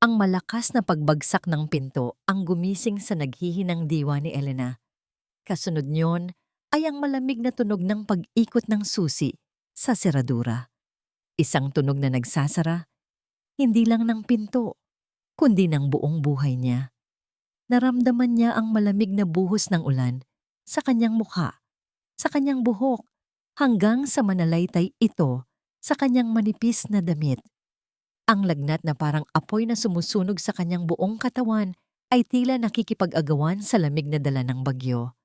Ang malakas na pagbagsak ng pinto ang gumising sa naghihinang diwa ni Elena. Kasunod niyon ay ang malamig na tunog ng pag-ikot ng susi sa seradura. Isang tunog na nagsasara, hindi lang ng pinto, kundi ng buong buhay niya. Naramdaman niya ang malamig na buhos ng ulan sa kanyang mukha, sa kanyang buhok, hanggang sa manalaytay ito sa kanyang manipis na damit. Ang lagnat na parang apoy na sumusunog sa kanyang buong katawan ay tila nakikipag-agawan sa lamig na dala ng bagyo.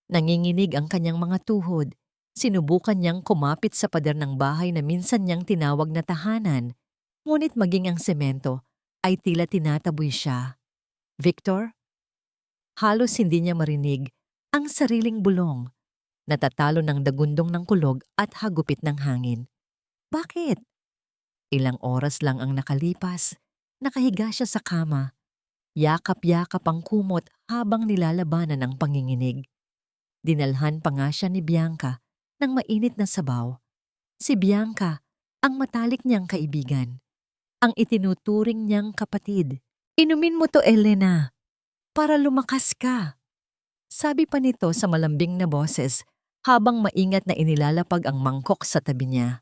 Nanginginig ang kanyang mga tuhod. Sinubukan niyang kumapit sa pader ng bahay na minsan niyang tinawag na tahanan. Ngunit maging ang semento ay tila tinataboy siya. Victor? Halos hindi niya marinig ang sariling bulong. Natatalo ng dagundong ng kulog at hagupit ng hangin. Bakit? Ilang oras lang ang nakalipas. Nakahiga siya sa kama. Yakap-yakap ang kumot habang nilalabanan ang panginginig. Dinalhan pa nga siya ni Bianca ng mainit na sabaw. Si Bianca, ang matalik niyang kaibigan. Ang itinuturing niyang kapatid. Inumin mo to, Elena, para lumakas ka. Sabi pa nito sa malambing na boses habang maingat na inilalapag ang mangkok sa tabi niya.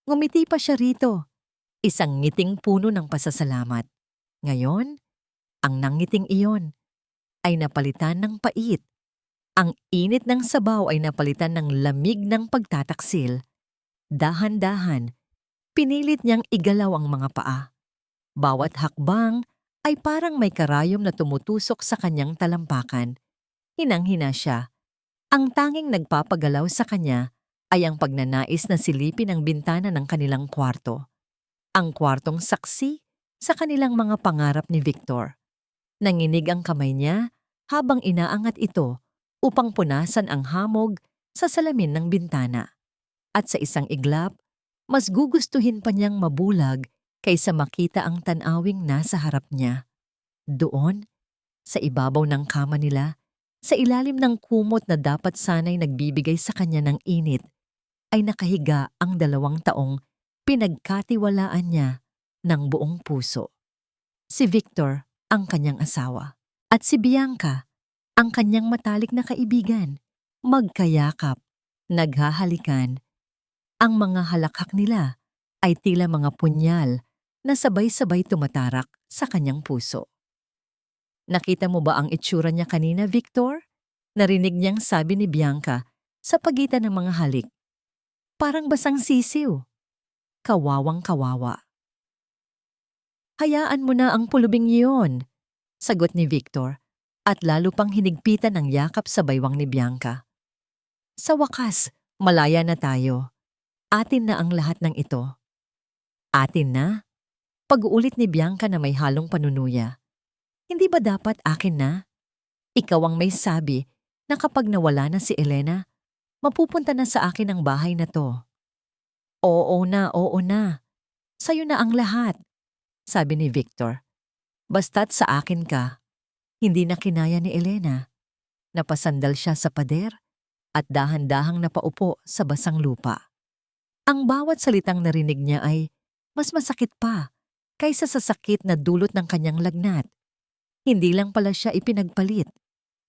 Ngumiti pa siya rito. Isang ngiting puno ng pasasalamat. Ngayon, ang nangiting iyon ay napalitan ng pait. Ang init ng sabaw ay napalitan ng lamig ng pagtataksil. Dahan-dahan, pinilit niyang igalaw ang mga paa. Bawat hakbang ay parang may karayom na tumutusok sa kanyang talampakan. Hinang-hina siya. Ang tanging nagpapagalaw sa kanya ay ang pagnanais na silipin ang bintana ng kanilang kwarto. Ang kwartong saksi sa kanilang mga pangarap ni Victor. Nanginig ang kamay niya habang inaangat ito upang punasan ang hamog sa salamin ng bintana. At sa isang iglap, mas gugustuhin pa niyang mabulag kaysa makita ang tanawing nasa harap niya. Doon, sa ibabaw ng kama nila, sa ilalim ng kumot na dapat sana'y nagbibigay sa kanya ng init, ay nakahiga ang 2 taong pinagkatiwalaan niya ng buong puso. Si Victor, ang kanyang asawa, at si Bianca, ang kanyang matalik na kaibigan. Magkayakap, naghahalikan. Ang mga halakhak nila ay tila mga punyal na sabay-sabay tumatarak sa kanyang puso. Nakita mo ba ang itsura niya kanina, Victor? Narinig niyang sabi ni Bianca sa pagitan ng mga halik. Parang basang sisiw. Kawawang kawawa. Hayaan mo na ang pulubing iyon, sagot ni Victor, at lalo pang hinigpitan ng yakap sa baywang ni Bianca. Sa wakas, malaya na tayo. Atin na ang lahat ng ito. Atin na? Pag-uulit ni Bianca na may halong panunuya. Hindi ba dapat akin na? Ikaw ang may sabi na kapag nawala na si Elena, mapupunta na sa akin ang bahay na to. Oo na. Sa'yo na ang lahat, sabi ni Victor. Basta't sa akin ka. Hindi na kinaya ni Elena. Napasandal siya sa pader at dahan-dahang napaupo sa basang lupa. Ang bawat salitang narinig niya ay mas masakit pa kaysa sa sakit na dulot ng kanyang lagnat. Hindi lang pala siya ipinagpalit.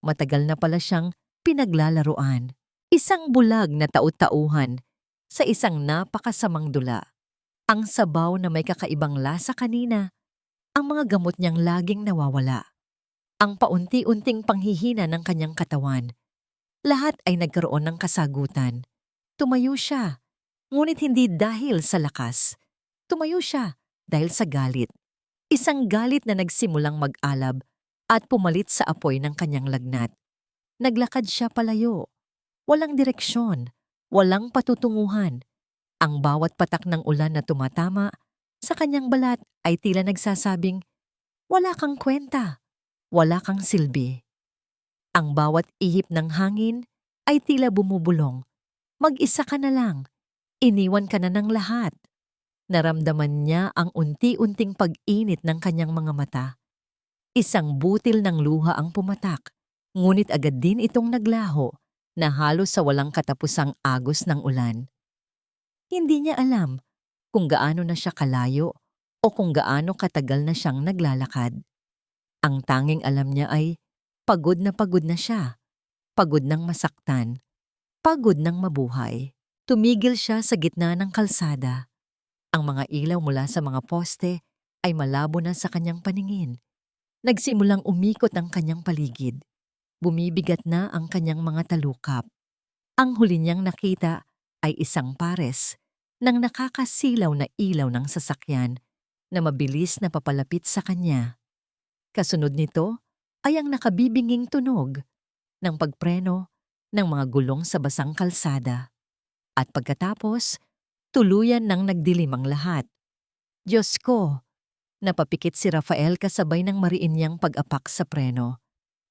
Matagal na pala siyang pinaglalaruan. Isang bulag na taut-tauhan sa isang napakasamang dula. Ang sabaw na may kakaibang lasa kanina, ang mga gamot niyang laging nawawala. Ang paunti-unting panghihina ng kanyang katawan. Lahat ay nagkaroon ng kasagutan. Tumayo siya, ngunit hindi dahil sa lakas. Tumayo siya dahil sa galit. Isang galit na nagsimulang mag-alab at pumalit sa apoy ng kanyang lagnat. Naglakad siya palayo. Walang direksyon, walang patutunguhan. Ang bawat patak ng ulan na tumatama sa kanyang balat ay tila nagsasabing, wala kang kwenta, wala kang silbi. Ang bawat ihip ng hangin ay tila bumubulong. Mag-isa ka na lang, iniwan ka na ng lahat. Naramdaman niya ang unti-unting pag-init ng kanyang mga mata. Isang butil ng luha ang pumatak, ngunit agad din itong naglaho na halos sa walang katapusang agos ng ulan. Hindi niya alam kung gaano na siya kalayo o kung gaano katagal na siyang naglalakad. Ang tanging alam niya ay pagod na siya, pagod ng masaktan, pagod ng mabuhay. Tumigil siya sa gitna ng kalsada. Ang mga ilaw mula sa mga poste ay malabo na sa kanyang paningin. Nagsimulang umikot ang kanyang paligid. Bumibigat na ang kanyang mga talukap. Ang huli niyang nakita ay isang pares ng nakakasilaw na ilaw ng sasakyan na mabilis na papalapit sa kanya. Kasunod nito ay ang nakabibinging tunog ng pagpreno ng mga gulong sa basang kalsada. At pagkatapos, tuluyan nang nagdilim ang lahat. Diyos ko! Napapikit si Rafael kasabay ng mariin niyang pag-apak sa preno.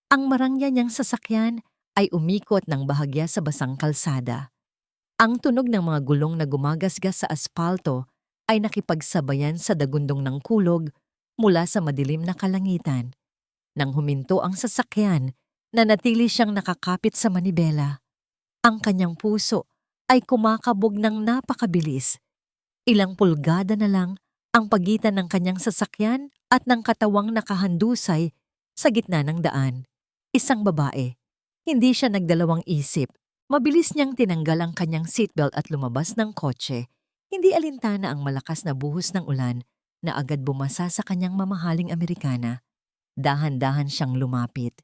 Ang marangya niyang sasakyan ay umikot ng bahagya sa basang kalsada. Ang tunog ng mga gulong na gumagasgas sa aspalto ay nakipagsabayan sa dagundong ng kulog mula sa madilim na kalangitan. Nang huminto ang sasakyan, nanatili siyang nakakapit sa manibela. Ang kanyang puso ay kumakabog ng napakabilis. Ilang pulgada na lang ang pagitan ng kanyang sasakyan at ng katawang nakahandusay sa gitna ng daan. Isang babae. Hindi siya nagdalawang isip. Mabilis niyang tinanggal ang kanyang seatbelt at lumabas ng kotse. Hindi alintana ang malakas na buhos ng ulan na agad bumasa sa kanyang mamahaling Amerikana. Dahan-dahan siyang lumapit.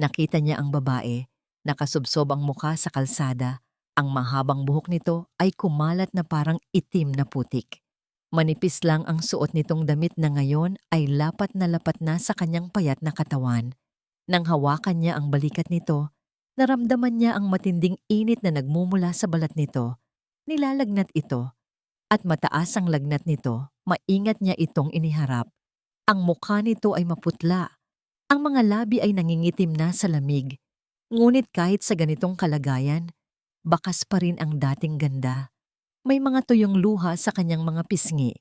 Nakita niya ang babae. Nakasubsob ang mukha sa kalsada. Ang mahabang buhok nito ay kumalat na parang itim na putik. Manipis lang ang suot nitong damit na ngayon ay lapat na sa kanyang payat na katawan. Nang hawakan niya ang balikat nito, naramdaman niya ang matinding init na nagmumula sa balat nito. Nilalagnat ito, at mataas ang lagnat nito, maingat niya itong iniharap. Ang mukha nito ay maputla. Ang mga labi ay nangingitim na sa lamig. Ngunit kahit sa ganitong kalagayan, bakas pa rin ang dating ganda. May mga tuyong luha sa kanyang mga pisngi.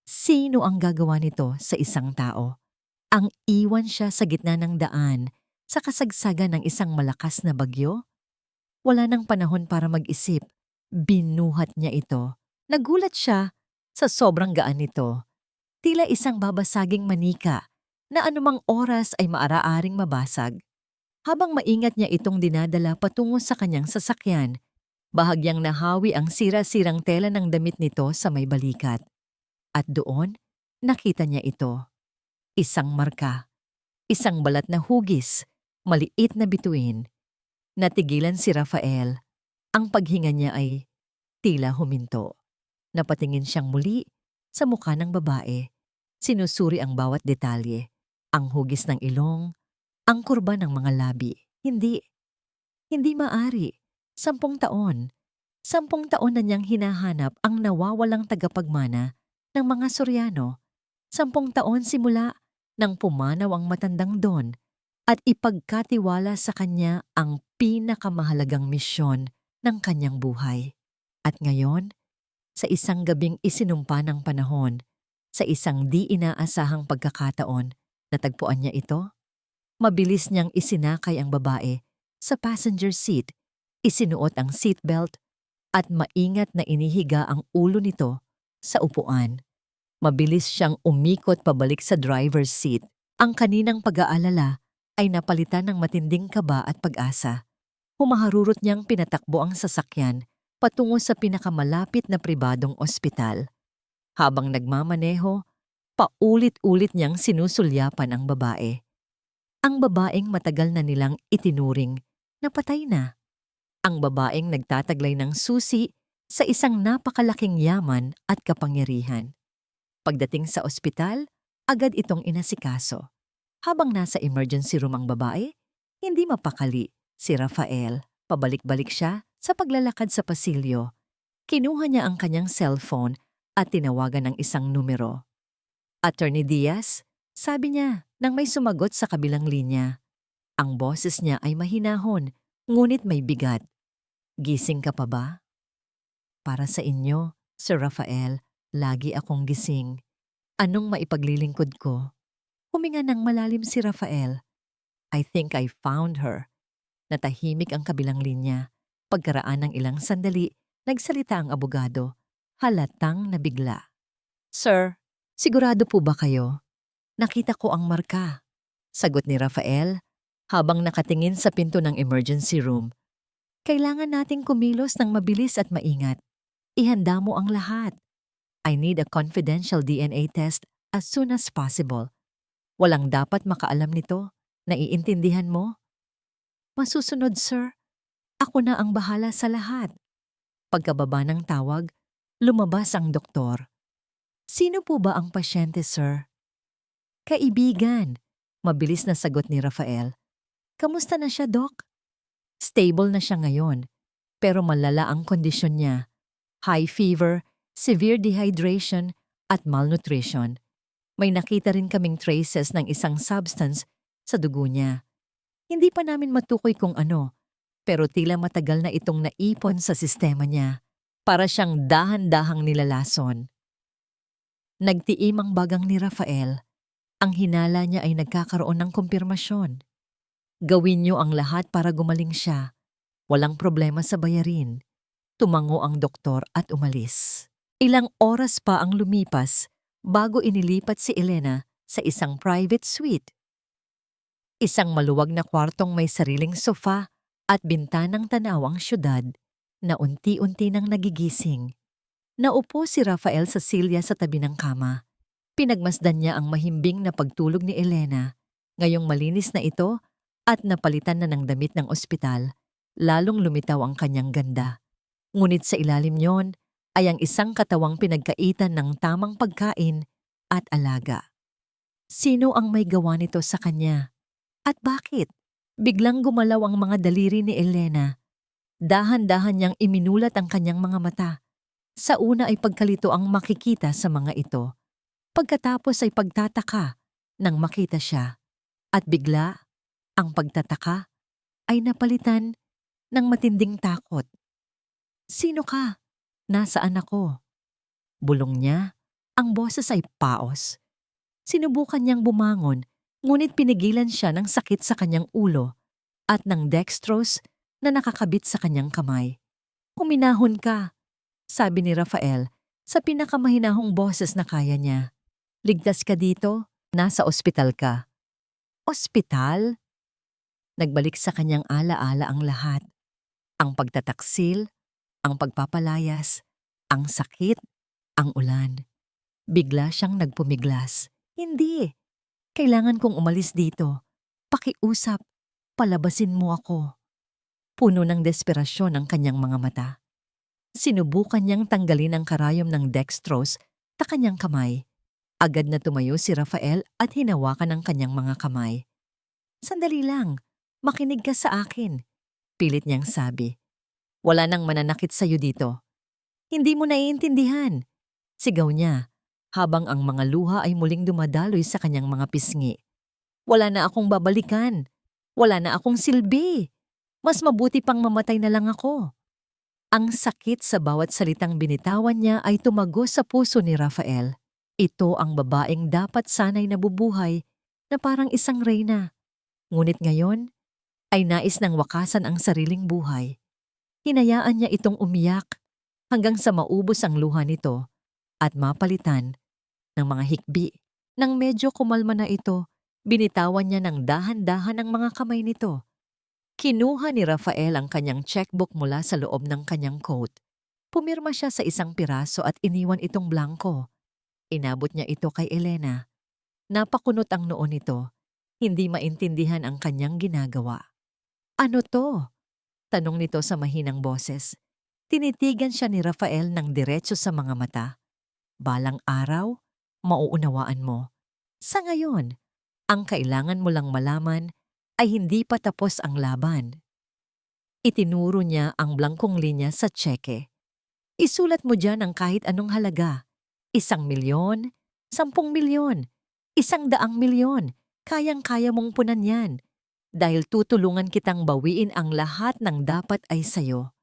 Sino ang gagawa nito sa isang tao? Ang iwan siya sa gitna ng daan sa kasagsagan ng isang malakas na bagyo? Wala nang panahon para mag-isip. Binuhat niya ito. Nagulat siya sa sobrang gaan nito. Tila isang babasaging manika na anumang oras ay maaring mabasag. Habang maingat niya itong dinadala patungo sa kanyang sasakyan, bahagyang nahawi ang sira-sirang tela ng damit nito sa may balikat. At doon, nakita niya ito. Isang marka, isang balat na hugis, maliit na bituin. Natigilan si Rafael. Ang paghinga niya ay tila huminto. Napatingin siyang muli sa mukha ng babae. Sinusuri ang bawat detalye. Ang hugis ng ilong, ang kurba ng mga labi. Hindi maari. 10 taon. 10 taon na niyang hinahanap ang nawawalang tagapagmana ng mga Soriano. 10 taon simula nang pumanaw ang matandang Don at ipagkatiwala sa kanya ang pinakamahalagang misyon ng kanyang buhay. At ngayon, sa isang gabing isinumpa ng panahon, sa isang di inaasahang pagkakataon, natagpuan niya ito. Mabilis niyang isinakay ang babae sa passenger seat, isinuot ang seatbelt at maingat na inihiga ang ulo nito sa upuan. Mabilis siyang umikot pabalik sa driver's seat. Ang kaninang pag-aalala ay napalitan ng matinding kaba at pag-asa. Humaharurot niyang pinatakbo ang sasakyan patungo sa pinakamalapit na pribadong ospital. Habang nagmamaneho, paulit-ulit niyang sinusulyapan ang babae. Ang babaeng matagal na nilang itinuring na patay na. Ang babaeng nagtataglay ng susi sa isang napakalaking yaman at kapangyarihan. Pagdating sa ospital, agad itong inasikaso. Habang nasa emergency room ang babae, hindi mapakali si Rafael. Pabalik-balik siya sa paglalakad sa pasilyo. Kinuha niya ang kanyang cellphone at tinawagan ng isang numero. Attorney Diaz, sabi niya nang may sumagot sa kabilang linya. Ang boses niya ay mahinahon, ngunit may bigat. Gising ka pa ba? Para sa inyo, Sir Rafael, lagi akong gising. Anong maipaglilingkod ko? Huminga ng malalim si Rafael. I think I found her. Natahimik ang kabilang linya. Pagkaraan ng ilang sandali, nagsalita ang abogado. Halatang nabigla. Sir, Sigurado po ba kayo? Nakita ko ang marka. Sagot ni Rafael habang nakatingin sa pinto ng emergency room. Kailangan nating kumilos ng mabilis at maingat. Ihanda mo ang lahat. I need a confidential DNA test as soon as possible. Walang dapat makaalam nito. Naiintindihan mo? Masusunod, sir. Ako na ang bahala sa lahat. Pagkababa ng tawag, lumabas ang doktor. Sino po ba ang pasyente, sir? Kaibigan. Mabilis na sagot ni Rafael. Kamusta na siya, Doc? Stable na siya ngayon, pero malala ang kondisyon niya. High fever, severe dehydration, at malnutrition. May nakita rin kaming traces ng isang substance sa dugo niya. Hindi pa namin matukoy kung ano, pero tila matagal na itong naipon sa sistema niya. Para siyang dahan-dahang nilalason. Nagtiim ang bagang ni Rafael. Ang hinala niya ay nagkakaroon ng kumpirmasyon. Gawin niyo ang lahat para gumaling siya. Walang problema sa bayarin. Tumango ang doktor at umalis. Ilang oras pa ang lumipas bago inilipat si Elena sa isang private suite. Isang maluwag na kwartong may sariling sofa at bintanang tanaw ang syudad na unti-unti nang nagigising. Naupo si Rafael sa silya sa tabi ng kama. Pinagmasdan niya ang mahimbing na pagtulog ni Elena. Ngayong malinis na ito at napalitan na ng damit ng ospital, lalong lumitaw ang kanyang ganda. Ngunit sa ilalim niyon ay ang isang katawang pinagkaitan ng tamang pagkain at alaga. Sino ang may gawa nito sa kanya? At bakit? Biglang gumalaw ang mga daliri ni Elena. Dahan-dahan niyang iminulat ang kanyang mga mata. Sa una ay pagkalito ang makikita sa mga ito. Pagkatapos ay pagtataka nang makita siya. At bigla, ang pagtataka ay napalitan ng matinding takot. Sino ka? Nasaan ako? Bulong niya, ang boses ay paos. Sinubukan niyang bumangon, ngunit pinigilan siya ng sakit sa kanyang ulo at ng dextrose na nakakabit sa kanyang kamay. Huminahon ka, sabi ni Rafael sa pinakamahinahong boses na kaya niya. Ligtas ka dito, nasa ospital ka. Ospital? Nagbalik sa kanyang alaala ang lahat. Ang pagtataksil, ang pagpapalayas, ang sakit, ang ulan. Bigla siyang nagpumiglas. Hindi. Kailangan kong umalis dito. Pakiusap, palabasin mo ako. Puno ng desperasyon ang kanyang mga mata. Sinubukan niyang tanggalin ang karayom ng dextrose sa kanyang kamay. Agad na tumayo si Rafael at hinawakan ang kanyang mga kamay. Sandali lang, makinig ka sa akin, pilit niyang sabi. Wala nang mananakit sa'yo dito. Hindi mo naiintindihan, sigaw niya, habang ang mga luha ay muling dumadaloy sa kanyang mga pisngi. Wala na akong babalikan. Wala na akong silbi. Mas mabuti pang mamatay na lang ako. Ang sakit sa bawat salitang binitawan niya ay tumago sa puso ni Rafael. Ito ang babaeng dapat sanay nabubuhay na parang isang reyna. Ngunit ngayon ay nais nang wakasan ang sariling buhay. Hinayaan niya itong umiyak hanggang sa maubos ang luha nito at mapalitan ng mga hikbi. Nang medyo kumalma na ito, binitawan niya ng dahan-dahan ang mga kamay nito. Kinuha ni Rafael ang kanyang checkbook mula sa loob ng kanyang coat. Pumirma siya sa isang piraso at iniwan itong blanko. Inabot niya ito kay Elena. Napakunot ang noo nito. Hindi maintindihan ang kanyang ginagawa. Ano to? Tanong nito sa mahinang boses. Tinitigan siya ni Rafael ng diretso sa mga mata. Balang araw, mauunawaan mo. Sa ngayon, ang kailangan mo lang malaman ay hindi pa tapos ang laban. Itinuro niya ang blangkong linya sa tseke. Isulat mo dyan ang kahit anong halaga. 1,000,000, 10,000,000, 100,000,000, kayang-kaya mong punan yan. Dahil tutulungan kitang bawiin ang lahat ng dapat ay sayo.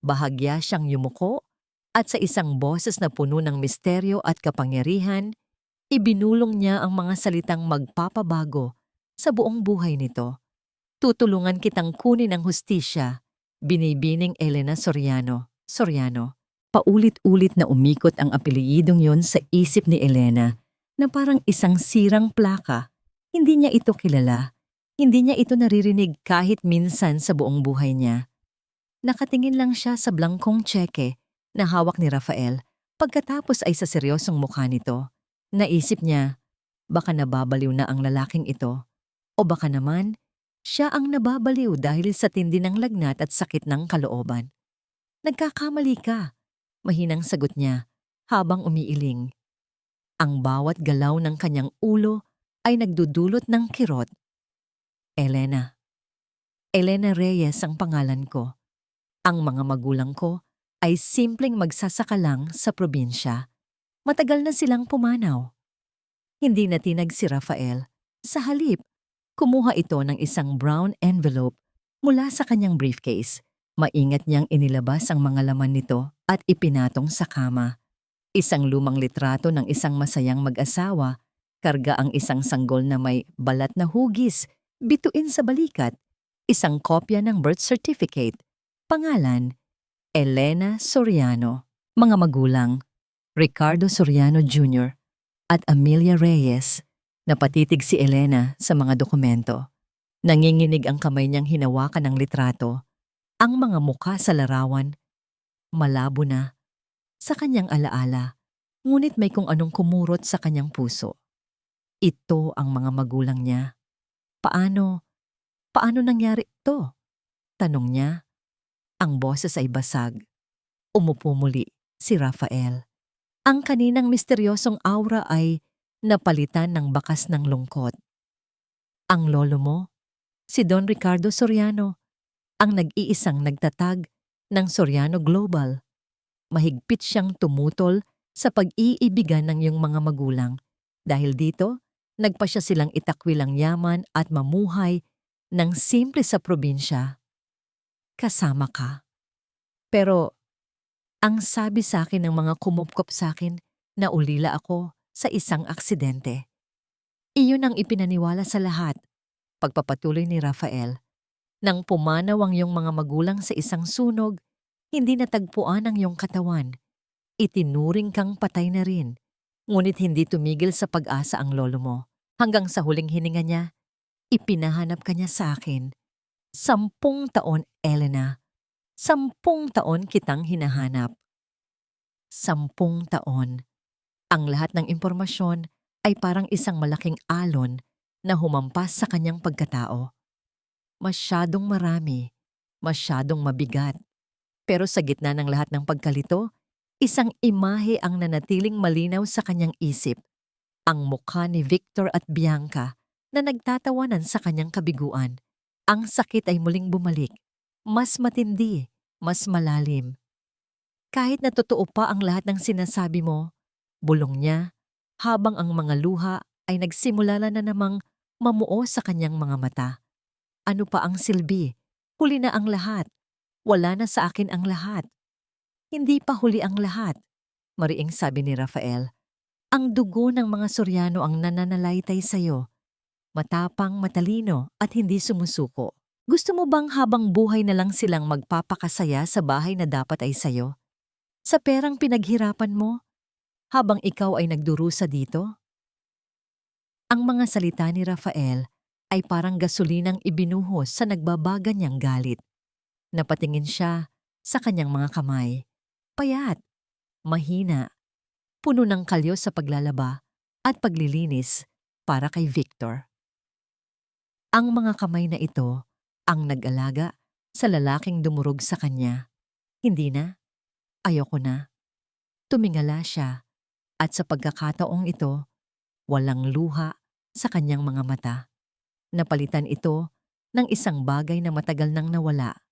Bahagya siyang yumuko at sa isang boses na puno ng misteryo at kapangyarihan, ibinulong niya ang mga salitang magpapabago sa buong buhay nito. Tutulungan kitang kunin ang hustisya, binibining Elena Soriano. Paulit-ulit na umikot ang apelyidong yon sa isip ni Elena na parang isang sirang plaka. Hindi niya ito kilala. Hindi niya ito naririnig kahit minsan sa buong buhay niya. Nakatingin lang siya sa blangkong tseke na hawak ni Rafael pagkatapos ay sa seryosong mukha nito. Naisip niya, baka nababaliw na ang lalaking ito o baka naman siya ang nababaliw dahil sa tindi ng lagnat at sakit ng kalooban. Nagkakamali ka, mahinang sagot niya habang umiiling. Ang bawat galaw ng kanyang ulo ay nagdudulot ng kirot. Elena. Elena Reyes ang pangalan ko. Ang mga magulang ko ay simpleng magsasaka lang sa probinsya. Matagal na silang pumanaw. Hindi natinag si Rafael. Sa halip, kumuha ito ng isang brown envelope mula sa kanyang briefcase. Maingat niyang inilabas ang mga laman nito at ipinatong sa kama. Isang lumang litrato ng isang masayang mag-asawa, karga ang isang sanggol na may balat na hugis, bituin sa balikat, isang kopya ng birth certificate. Pangalan, Elena Soriano. Mga magulang, Ricardo Soriano Jr. at Amelia Reyes. Napatitig si Elena sa mga dokumento. Nanginginig ang kamay niyang hinawakan ng litrato. Ang mga mukha sa larawan, malabo na sa kanyang alaala, ngunit may kung anong kumurot sa kanyang puso. Ito ang mga magulang niya. Paano nangyari ito? Tanong niya. Ang boses ay basag. Umupo muli si Rafael. Ang kaninang misteryosong aura ay napalitan ng bakas ng lungkot. Ang lolo mo, si Don Ricardo Soriano, ang nag-iisang nagtatag ng Soriano Global. Mahigpit siyang tumutol sa pag-iibigan ng iyong mga magulang. Dahil dito, nagpa siya silang itakwil ang yaman at mamuhay ng simple sa probinsya. Kasama ka. Pero, ang sabi sa akin ng mga kumupkop sa akin na ulila ako sa isang aksidente. Iyon ang ipinaniwala sa lahat, pagpapatuloy ni Rafael. Nang pumanaw ang iyong mga magulang sa isang sunog, hindi natagpuan ang iyong katawan. Itinuring kang patay na rin, ngunit hindi tumigil sa pag-asa ang lolo mo. Hanggang sa huling hininga niya, ipinahanap ka niya sa akin. 10 taon, Elena. 10 taon kitang hinahanap. 10 taon. Ang lahat ng impormasyon ay parang isang malaking alon na humampas sa kanyang pagkatao. Masyadong marami, masyadong mabigat. Pero sa gitna ng lahat ng pagkalito, isang imahe ang nanatiling malinaw sa kanyang isip. Ang mukha ni Victor at Bianca na nagtatawanan sa kanyang kabiguan. Ang sakit ay muling bumalik. Mas matindi, mas malalim. Kahit na totoo pa ang lahat ng sinasabi mo, bulong niya, habang ang mga luha ay nagsimula na namang mamuo sa kanyang mga mata. Ano pa ang silbi? Huli na ang lahat. Wala na sa akin ang lahat. Hindi pa huli ang lahat, mariing sabi ni Rafael. Ang dugo ng mga Soriano ang nananalaytay sa'yo. Matapang, matalino at hindi sumusuko. Gusto mo bang habang buhay na lang silang magpapakasaya sa bahay na dapat ay sayo? Sa perang pinaghirapan mo, habang ikaw ay nagdurusa dito? Ang mga salita ni Rafael ay parang gasolinang ibinuhos sa nagbabaga niyang galit. Napatingin siya sa kanyang mga kamay. Payat, mahina, puno ng kalyo sa paglalaba at paglilinis para kay Victor. Ang mga kamay na ito ang nag-alaga sa lalaking dumurog sa kanya. Hindi na, ayoko na. Tumingala siya at sa pagkakataong ito, walang luha sa kanyang mga mata. Napalitan ito ng isang bagay na matagal nang nawala.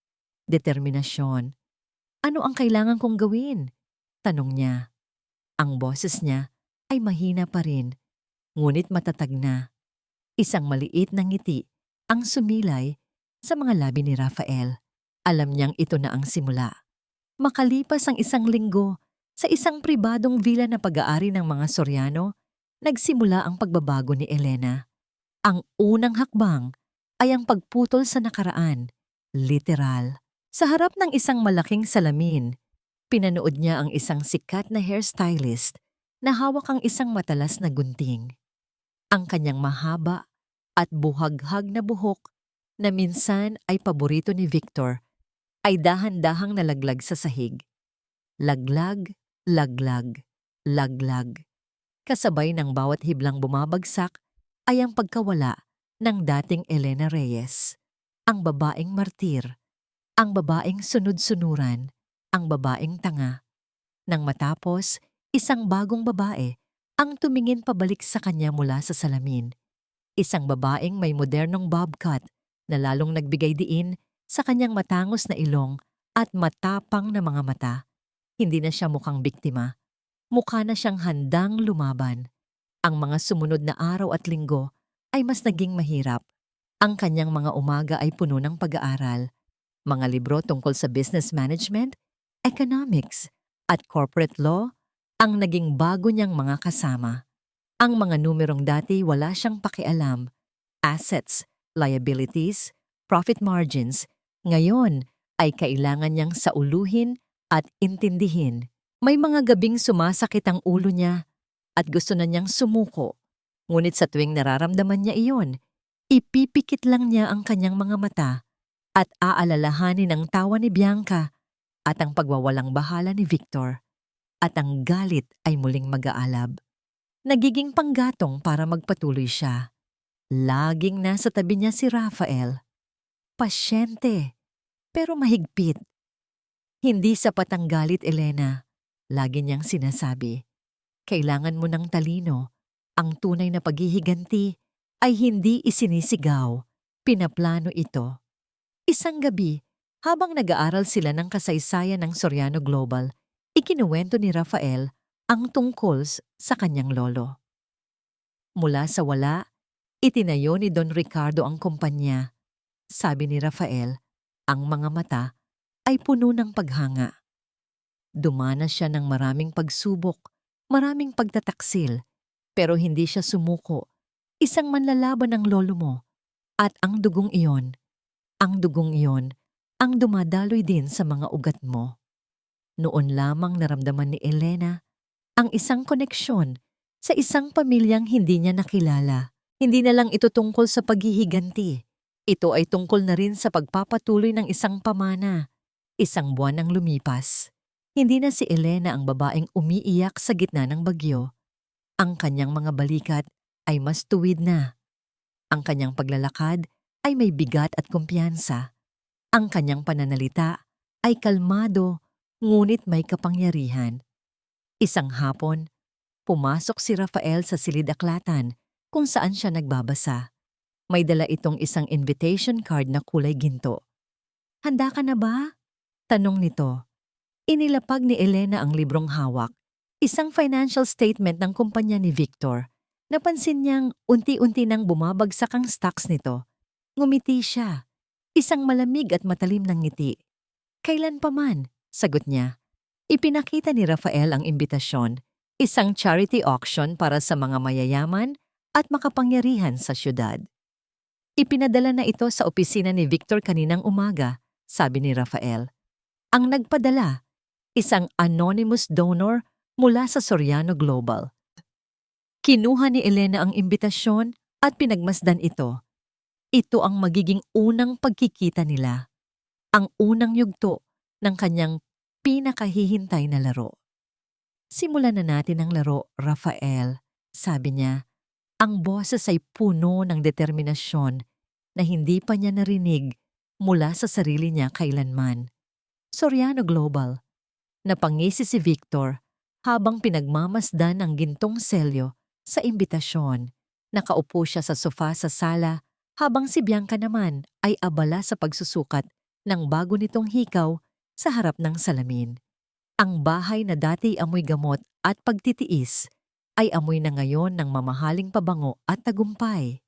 Determinasyon. Ano ang kailangan kong gawin? Tanong niya. Ang boses niya ay mahina pa rin, ngunit matatag na. Isang maliit na ngiti ang sumilay sa mga labi ni Rafael. Alam niyang ito na ang simula. Makalipas ang isang linggo, sa isang pribadong villa na pag-aari ng mga Soriano, nagsimula ang pagbabago ni Elena. Ang unang hakbang ay ang pagputol sa nakaraan, literal. Sa harap ng isang malaking salamin, pinanood niya ang isang sikat na hairstylist na hawak ang isang matalas na gunting. Ang kanyang mahaba at buhaghag na buhok na minsan ay paborito ni Victor ay dahan-dahang nalaglag sa sahig. Laglag, laglag, laglag. Kasabay ng bawat hiblang bumabagsak ay ang pagkawala ng dating Elena Reyes, ang babaeng martir, ang babaeng sunod-sunuran, ang babaeng tanga. Nang matapos, isang bagong babae ang tumingin pabalik sa kanya mula sa salamin. Isang babaeng may modernong bob cut na lalong nagbigay diin sa kanyang matangos na ilong at matapang na mga mata. Hindi na siya mukhang biktima. Mukha na siyang handang lumaban. Ang mga sumunod na araw at linggo ay mas naging mahirap. Ang kanyang mga umaga ay puno ng pag-aaral. Mga libro tungkol sa business management, economics, at corporate law ang naging bago niyang mga kasama. Ang mga numerong dati wala siyang pakialam, assets, liabilities, profit margins, ngayon ay kailangan niyang sauluhin at intindihin. May mga gabing sumasakit ang ulo niya at gusto na niyang sumuko. Ngunit sa tuwing nararamdaman niya iyon, ipipikit lang niya ang kanyang mga mata at aalalahanin ang tawa ni Bianca at ang pagwawalang bahala ni Victor. At ang galit ay muling mag-aalab. Nagiging panggatong para magpatuloy siya. Laging nasa tabi niya si Rafael. Pasyente, pero mahigpit. Hindi sapat ang galit, Elena. Lagi niyang sinasabi. Kailangan mo ng talino. Ang tunay na paghihiganti ay hindi isinisigaw. Pinaplano ito. Isang gabi, habang nag-aaral sila ng kasaysayan ng Soriano Global, ikinuwento ni Rafael ang tungkol sa kanyang lolo. Mula sa wala, itinayo ni Don Ricardo ang kumpanya. Sabi ni Rafael, ang mga mata ay puno ng paghanga. Dumanas siya ng maraming pagsubok, maraming pagtataksil, pero hindi siya sumuko. Isang manlalaban ng lolo mo. At ang dugong iyon, ang dumadaloy din sa mga ugat mo. Noon lamang naramdaman ni Elena ang isang koneksyon sa isang pamilyang hindi niya nakilala. Hindi na lang ito tungkol sa paghihiganti. Ito ay tungkol na rin sa pagpapatuloy ng isang pamana. Isang buwan ang lumipas. Hindi na si Elena ang babaeng umiiyak sa gitna ng bagyo. Ang kanyang mga balikat ay mas tuwid na. Ang kanyang paglalakad ay may bigat at kumpiyansa. Ang kanyang pananalita ay kalmado ngunit may kapangyarihan. Isang hapon, pumasok si Rafael sa silid-aklatan kung saan siya nagbabasa. May dala itong isang invitation card na kulay ginto. Handa ka na ba? Tanong nito. Inilapag ni Elena ang librong hawak, isang financial statement ng kumpanya ni Victor. Napansin niyang unti-unti nang bumabagsak ang stocks nito. Ngumiti siya, isang malamig at matalim na ngiti. Kailan pa man, sagot niya. Ipinakita ni Rafael ang imbitasyon, isang charity auction para sa mga mayayaman at makapangyarihan sa syudad. Ipinadala na ito sa opisina ni Victor kaninang umaga, sabi ni Rafael. Ang nagpadala, isang anonymous donor mula sa Soriano Global. Kinuha ni Elena ang imbitasyon at pinagmasdan ito. Ito ang magiging unang pagkikita nila. Ang unang yugto ng kanyang pinakahihintay na laro. Simulan na natin ang laro, Rafael, sabi niya. Ang boses ay puno ng determinasyon na hindi pa niya narinig mula sa sarili niya kailanman. Soriano Global. Napangisi si Victor habang pinagmamasdan ang gintong selyo sa imbitasyon. Nakaupo siya sa sofa sa sala habang si Bianca naman ay abala sa pagsusukat ng bago nitong hikaw sa harap ng salamin. Ang bahay na dati amoy gamot at pagtitiis ay amoy na ngayon ng mamahaling pabango at tagumpay.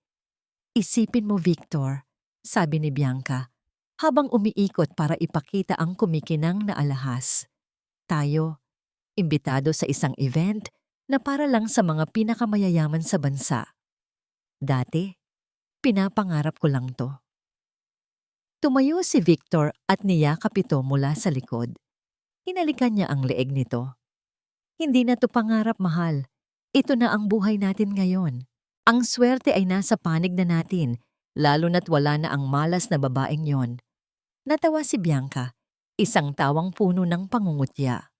Isipin mo, Victor, sabi ni Bianca, habang umiikot para ipakita ang kumikinang na alahas. Tayo, imbitado sa isang event na para lang sa mga pinakamayayaman sa bansa. Dati, pinapangarap ko lang to. Tumayo si Victor at niyakap ito mula sa likod. Hinalikan niya ang leeg nito. Hindi na to pangarap, mahal. Ito na ang buhay natin ngayon. Ang swerte ay nasa panig na natin, lalo na't wala na ang malas na babaeng yon. Natawa si Bianca, isang tawang puno ng pangungutya.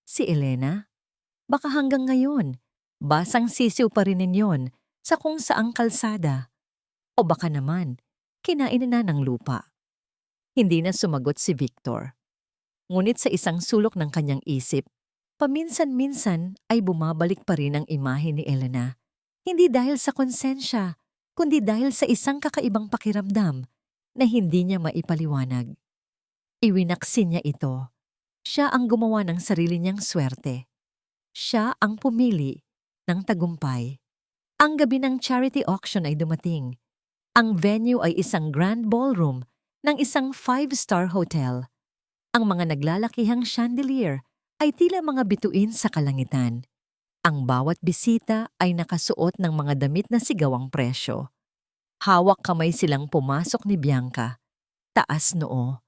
Si Elena? Baka hanggang ngayon, basang sisiw pa rin ninyon sa kung saang kalsada. O baka naman, kinain na ng lupa. Hindi na sumagot si Victor. Ngunit sa isang sulok ng kanyang isip, paminsan-minsan ay bumabalik pa rin ang imahe ni Elena. Hindi dahil sa konsensya, kundi dahil sa isang kakaibang pakiramdam na hindi niya maipaliwanag. Iwinaksin niya ito. Siya ang gumawa ng sarili niyang swerte. Siya ang pumili ng tagumpay. Ang gabi ng charity auction ay dumating. Ang venue ay isang grand ballroom ng isang 5-star hotel. Ang mga naglalakihang chandelier ay tila mga bituin sa kalangitan. Ang bawat bisita ay nakasuot ng mga damit na sigaw ang presyo. Hawak kamay silang pumasok ni Bianca. Taas noo.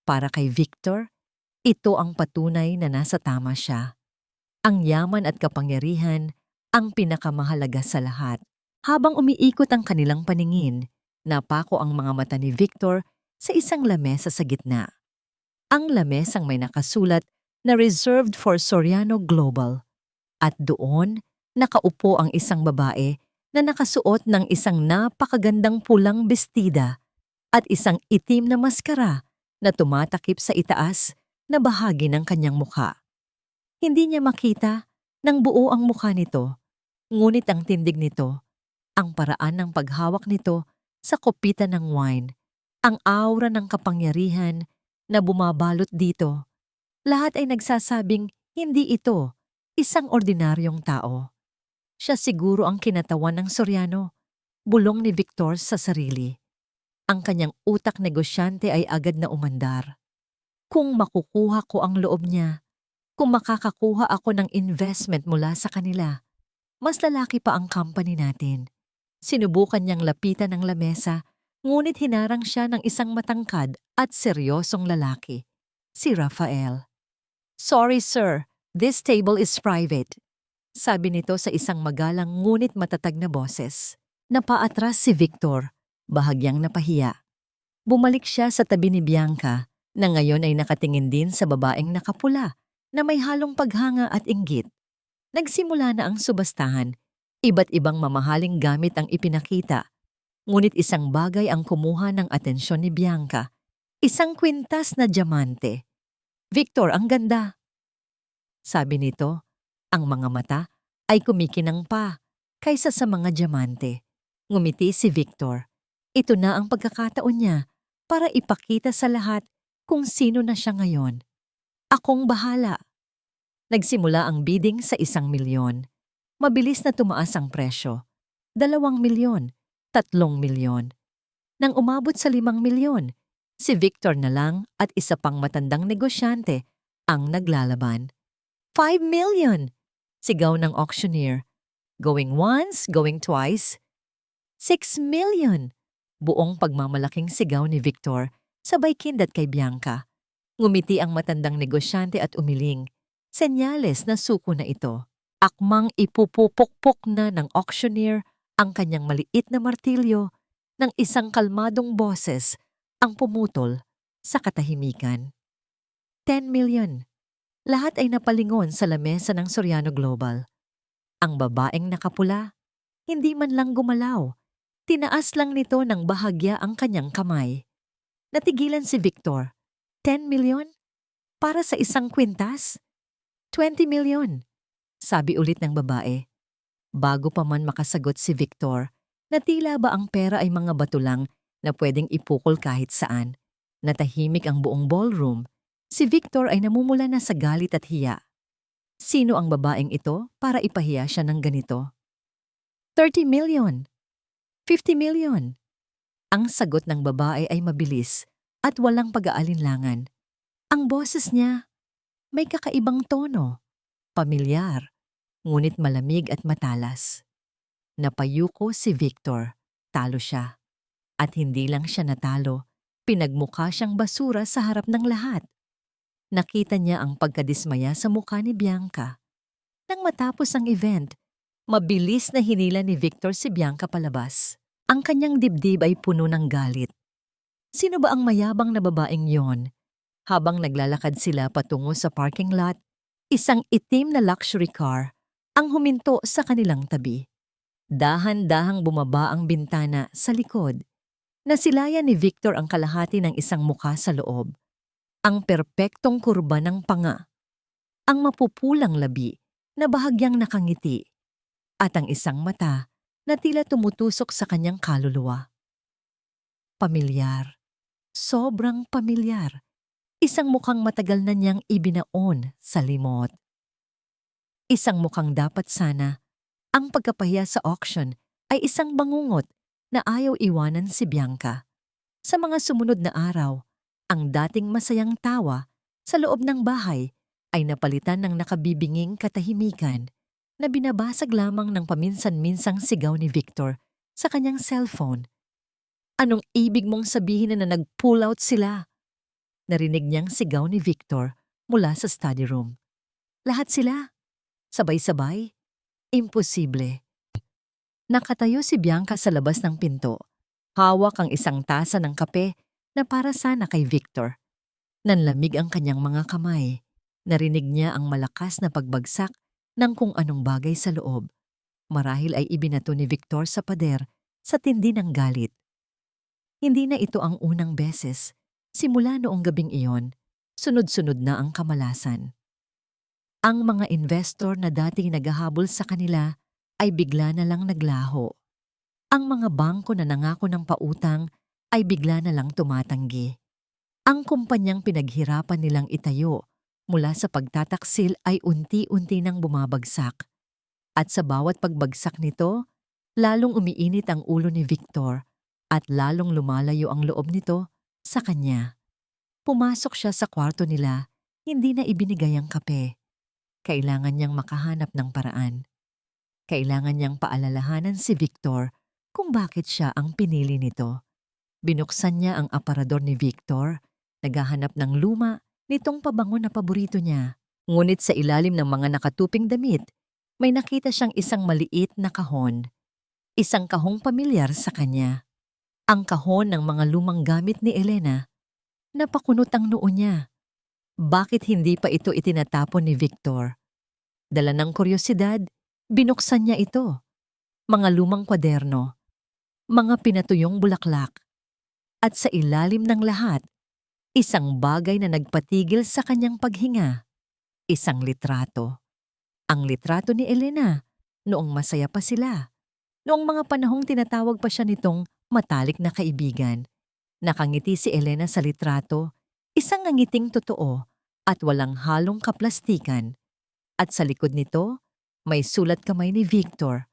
Para kay Victor, ito ang patunay na nasa tama siya. Ang yaman at kapangyarihan ang pinakamahalaga sa lahat. Habang umiikot ang kanilang paningin, napako ang mga mata ni Victor sa isang lamesa sa gitna. Ang lamesang may nakasulat na reserved for Soriano Global. At doon, nakaupo ang isang babae na nakasuot ng isang napakagandang pulang bestida at isang itim na maskara na tumatakip sa itaas na bahagi ng kanyang mukha. Hindi niya makita ng buo ang mukha nito, ngunit ang tindig nito, ang paraan ng paghawak nito sa kopita ng wine, ang aura ng kapangyarihan na bumabalot dito, lahat ay nagsasabing hindi ito isang ordinaryong tao. Siya siguro ang kinatawan ng Soriano, bulong ni Victor sa sarili. Ang kanyang utak negosyante ay agad na umandar. Kung makukuha ko ang loob niya, kung makakakuha ako ng investment mula sa kanila, mas lalaki pa ang company natin. Sinubukan niyang lapitan ng lamesa, ngunit hinarang siya ng isang matangkad at seryosong lalaki, si Rafael. "Sorry sir, this table is private," sabi nito sa isang magalang ngunit matatag na boses. Napaatras si Victor, bahagyang napahiya. Bumalik siya sa tabi ni Bianca, na ngayon ay nakatingin din sa babaeng nakapula na may halong paghanga at inggit. Nagsimula na ang subastahan. Iba't ibang mamahaling gamit ang ipinakita. Ngunit isang bagay ang kumuha ng atensyon ni Bianca. Isang kwintas na diamante. "Victor, ang ganda," sabi nito. Ang mga mata ay kumikinang pa kaysa sa mga diamante. Ngumiti si Victor. Ito na ang pagkakataon niya para ipakita sa lahat kung sino na siya ngayon. "Akong bahala." Nagsimula ang bidding sa 1,000,000. Mabilis na tumaas ang presyo. 2,000,000, 3,000,000. Nang umabot sa 5,000,000, si Victor na lang at isa pang matandang negosyante ang naglalaban. 5,000,000! Sigaw ng auctioneer. Going once, going twice. 6,000,000! Buong pagmamalaking sigaw ni Victor, sabay kindat kay Bianca. Ngumiti ang matandang negosyante at umiling. Senyales na suko na ito. Akmang ipupupukpok na ng auctioneer ang kanyang maliit na martilyo ng isang kalmadong boses ang pumutol sa katahimikan. 10,000,000. Lahat ay napalingon sa lamesa ng Soriano Global. Ang babaeng nakapula, hindi man lang gumalaw. Tinaas lang nito ng bahagya ang kanyang kamay. Natigilan si Victor. 10,000,000? Para sa isang kwintas? 20,000,000, sabi ulit ng babae. Bago pa man makasagot si Victor, na tila ba ang pera ay mga bato lang na pwedeng ipukol kahit saan. Natahimik ang buong ballroom. Si Victor ay namumula na sa galit at hiya. Sino ang babaeng ito para ipahiya siya ng ganito? 30,000,000. 50,000,000. Ang sagot ng babae ay mabilis at walang pag-aalinlangan. Ang boses niya may kakaibang tono, pamilyar, ngunit malamig at matalas. Napayuko si Victor, talo siya. At hindi lang siya natalo, pinagmukha siyang basura sa harap ng lahat. Nakita niya ang pagkadismaya sa mukha ni Bianca. Nang matapos ang event, mabilis na hinila ni Victor si Bianca palabas. Ang kanyang dibdib ay puno ng galit. Sino ba ang mayabang na babaeng yon? Habang naglalakad sila patungo sa parking lot, isang itim na luxury car ang huminto sa kanilang tabi. Dahan-dahang bumaba ang bintana sa likod. Nasilayan ni Victor ang kalahati ng isang mukha sa loob. Ang perpektong kurba ng panga, ang mapupulang labi na bahagyang nakangiti, at ang isang mata na tila tumutusok sa kanyang kaluluwa. Pamilyar. Sobrang pamilyar. Isang mukhang matagal na niyang ibinaon sa limot. Isang mukhang dapat sana ang pagkapahiya sa auction ay isang bangungot na ayaw iwanan si Bianca. Sa mga sumunod na araw, ang dating masayang tawa sa loob ng bahay ay napalitan ng nakabibinging katahimikan na binabasag lamang ng paminsan-minsang sigaw ni Victor sa kanyang cellphone. Anong ibig mong sabihin na nag-pull out sila? Narinig niyang sigaw ni Victor mula sa study room. Lahat sila? Sabay-sabay? Imposible. Nakatayo si Bianca sa labas ng pinto. Hawak ang isang tasa ng kape na para sana kay Victor. Nanlamig ang kanyang mga kamay. Narinig niya ang malakas na pagbagsak ng kung anong bagay sa loob. Marahil ay ibinato ni Victor sa pader sa tindi ng galit. Hindi na ito ang unang beses. Simula noong gabing iyon, sunod-sunod na ang kamalasan. Ang mga investor na dating naghahabol sa kanila ay bigla na lang naglaho. Ang mga bangko na nangako ng pautang ay bigla na lang tumatanggi. Ang kumpanyang pinaghirapan nilang itayo mula sa pagtataksil ay unti-unti nang bumabagsak. At sa bawat pagbagsak nito, lalong umiinit ang ulo ni Victor at lalong lumalayo ang loob nito sa kanya. Pumasok siya sa kwarto nila, hindi na ibinigay ang kape. Kailangan niyang makahanap ng paraan. Kailangan niyang paalalahanan si Victor kung bakit siya ang pinili nito. Binuksan niya ang aparador ni Victor, naghahanap ng luma nitong pabango na paborito niya. Ngunit sa ilalim ng mga nakatuping damit, may nakita siyang isang maliit na kahon. Isang kahong pamilyar sa kanya. Ang kahon ng mga lumang gamit ni Elena. Napakunot ang noo niya. Bakit hindi pa ito itinatapon ni Victor? Dala ng kuryosidad, binuksan niya ito. Mga lumang kwaderno, mga pinatuyong bulaklak, at sa ilalim ng lahat, isang bagay na nagpatigil sa kanyang paghinga. Isang litrato. Ang litrato ni Elena, noong masaya pa sila. Noong mga panahong tinatawag pa siya nitong matalik na kaibigan. Nakangiti si Elena sa litrato, isang ngangiting totoo at walang halong kaplastikan. At sa likod nito, may sulat kamay ni Victor.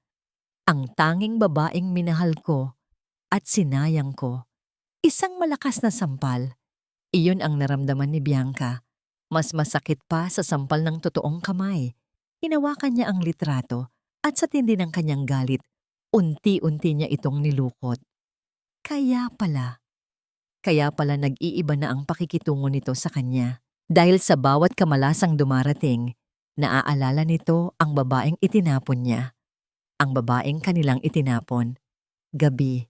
Ang tanging babaeng minahal ko at sinayang ko. Isang malakas na sampal. Iyon ang naramdaman ni Bianca. Mas masakit pa sa sampal ng totoong kamay. Hinawakan niya ang litrato at sa tindi ng kanyang galit, unti-unti niya itong nilukot. Kaya pala nag-iiba na ang pakikitungo nito sa kanya. Dahil sa bawat kamalasang dumarating, naaalala nito ang babaeng itinapon niya. Ang babaeng kanilang itinapon. Gabi.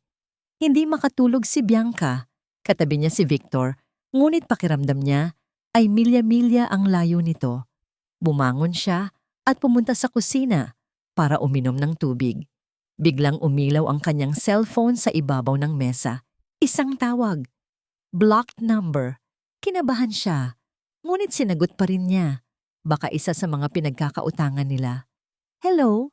Hindi makatulog si Bianca. Katabi niya si Victor, ngunit pakiramdam niya ay milya-milya ang layo nito. Bumangon siya at pumunta sa kusina para uminom ng tubig. Biglang umilaw ang kanyang cellphone sa ibabaw ng mesa. Isang tawag. Blocked number. Kinabahan siya. Ngunit sinagot pa rin niya. Baka isa sa mga pinagkakautangan nila. Hello?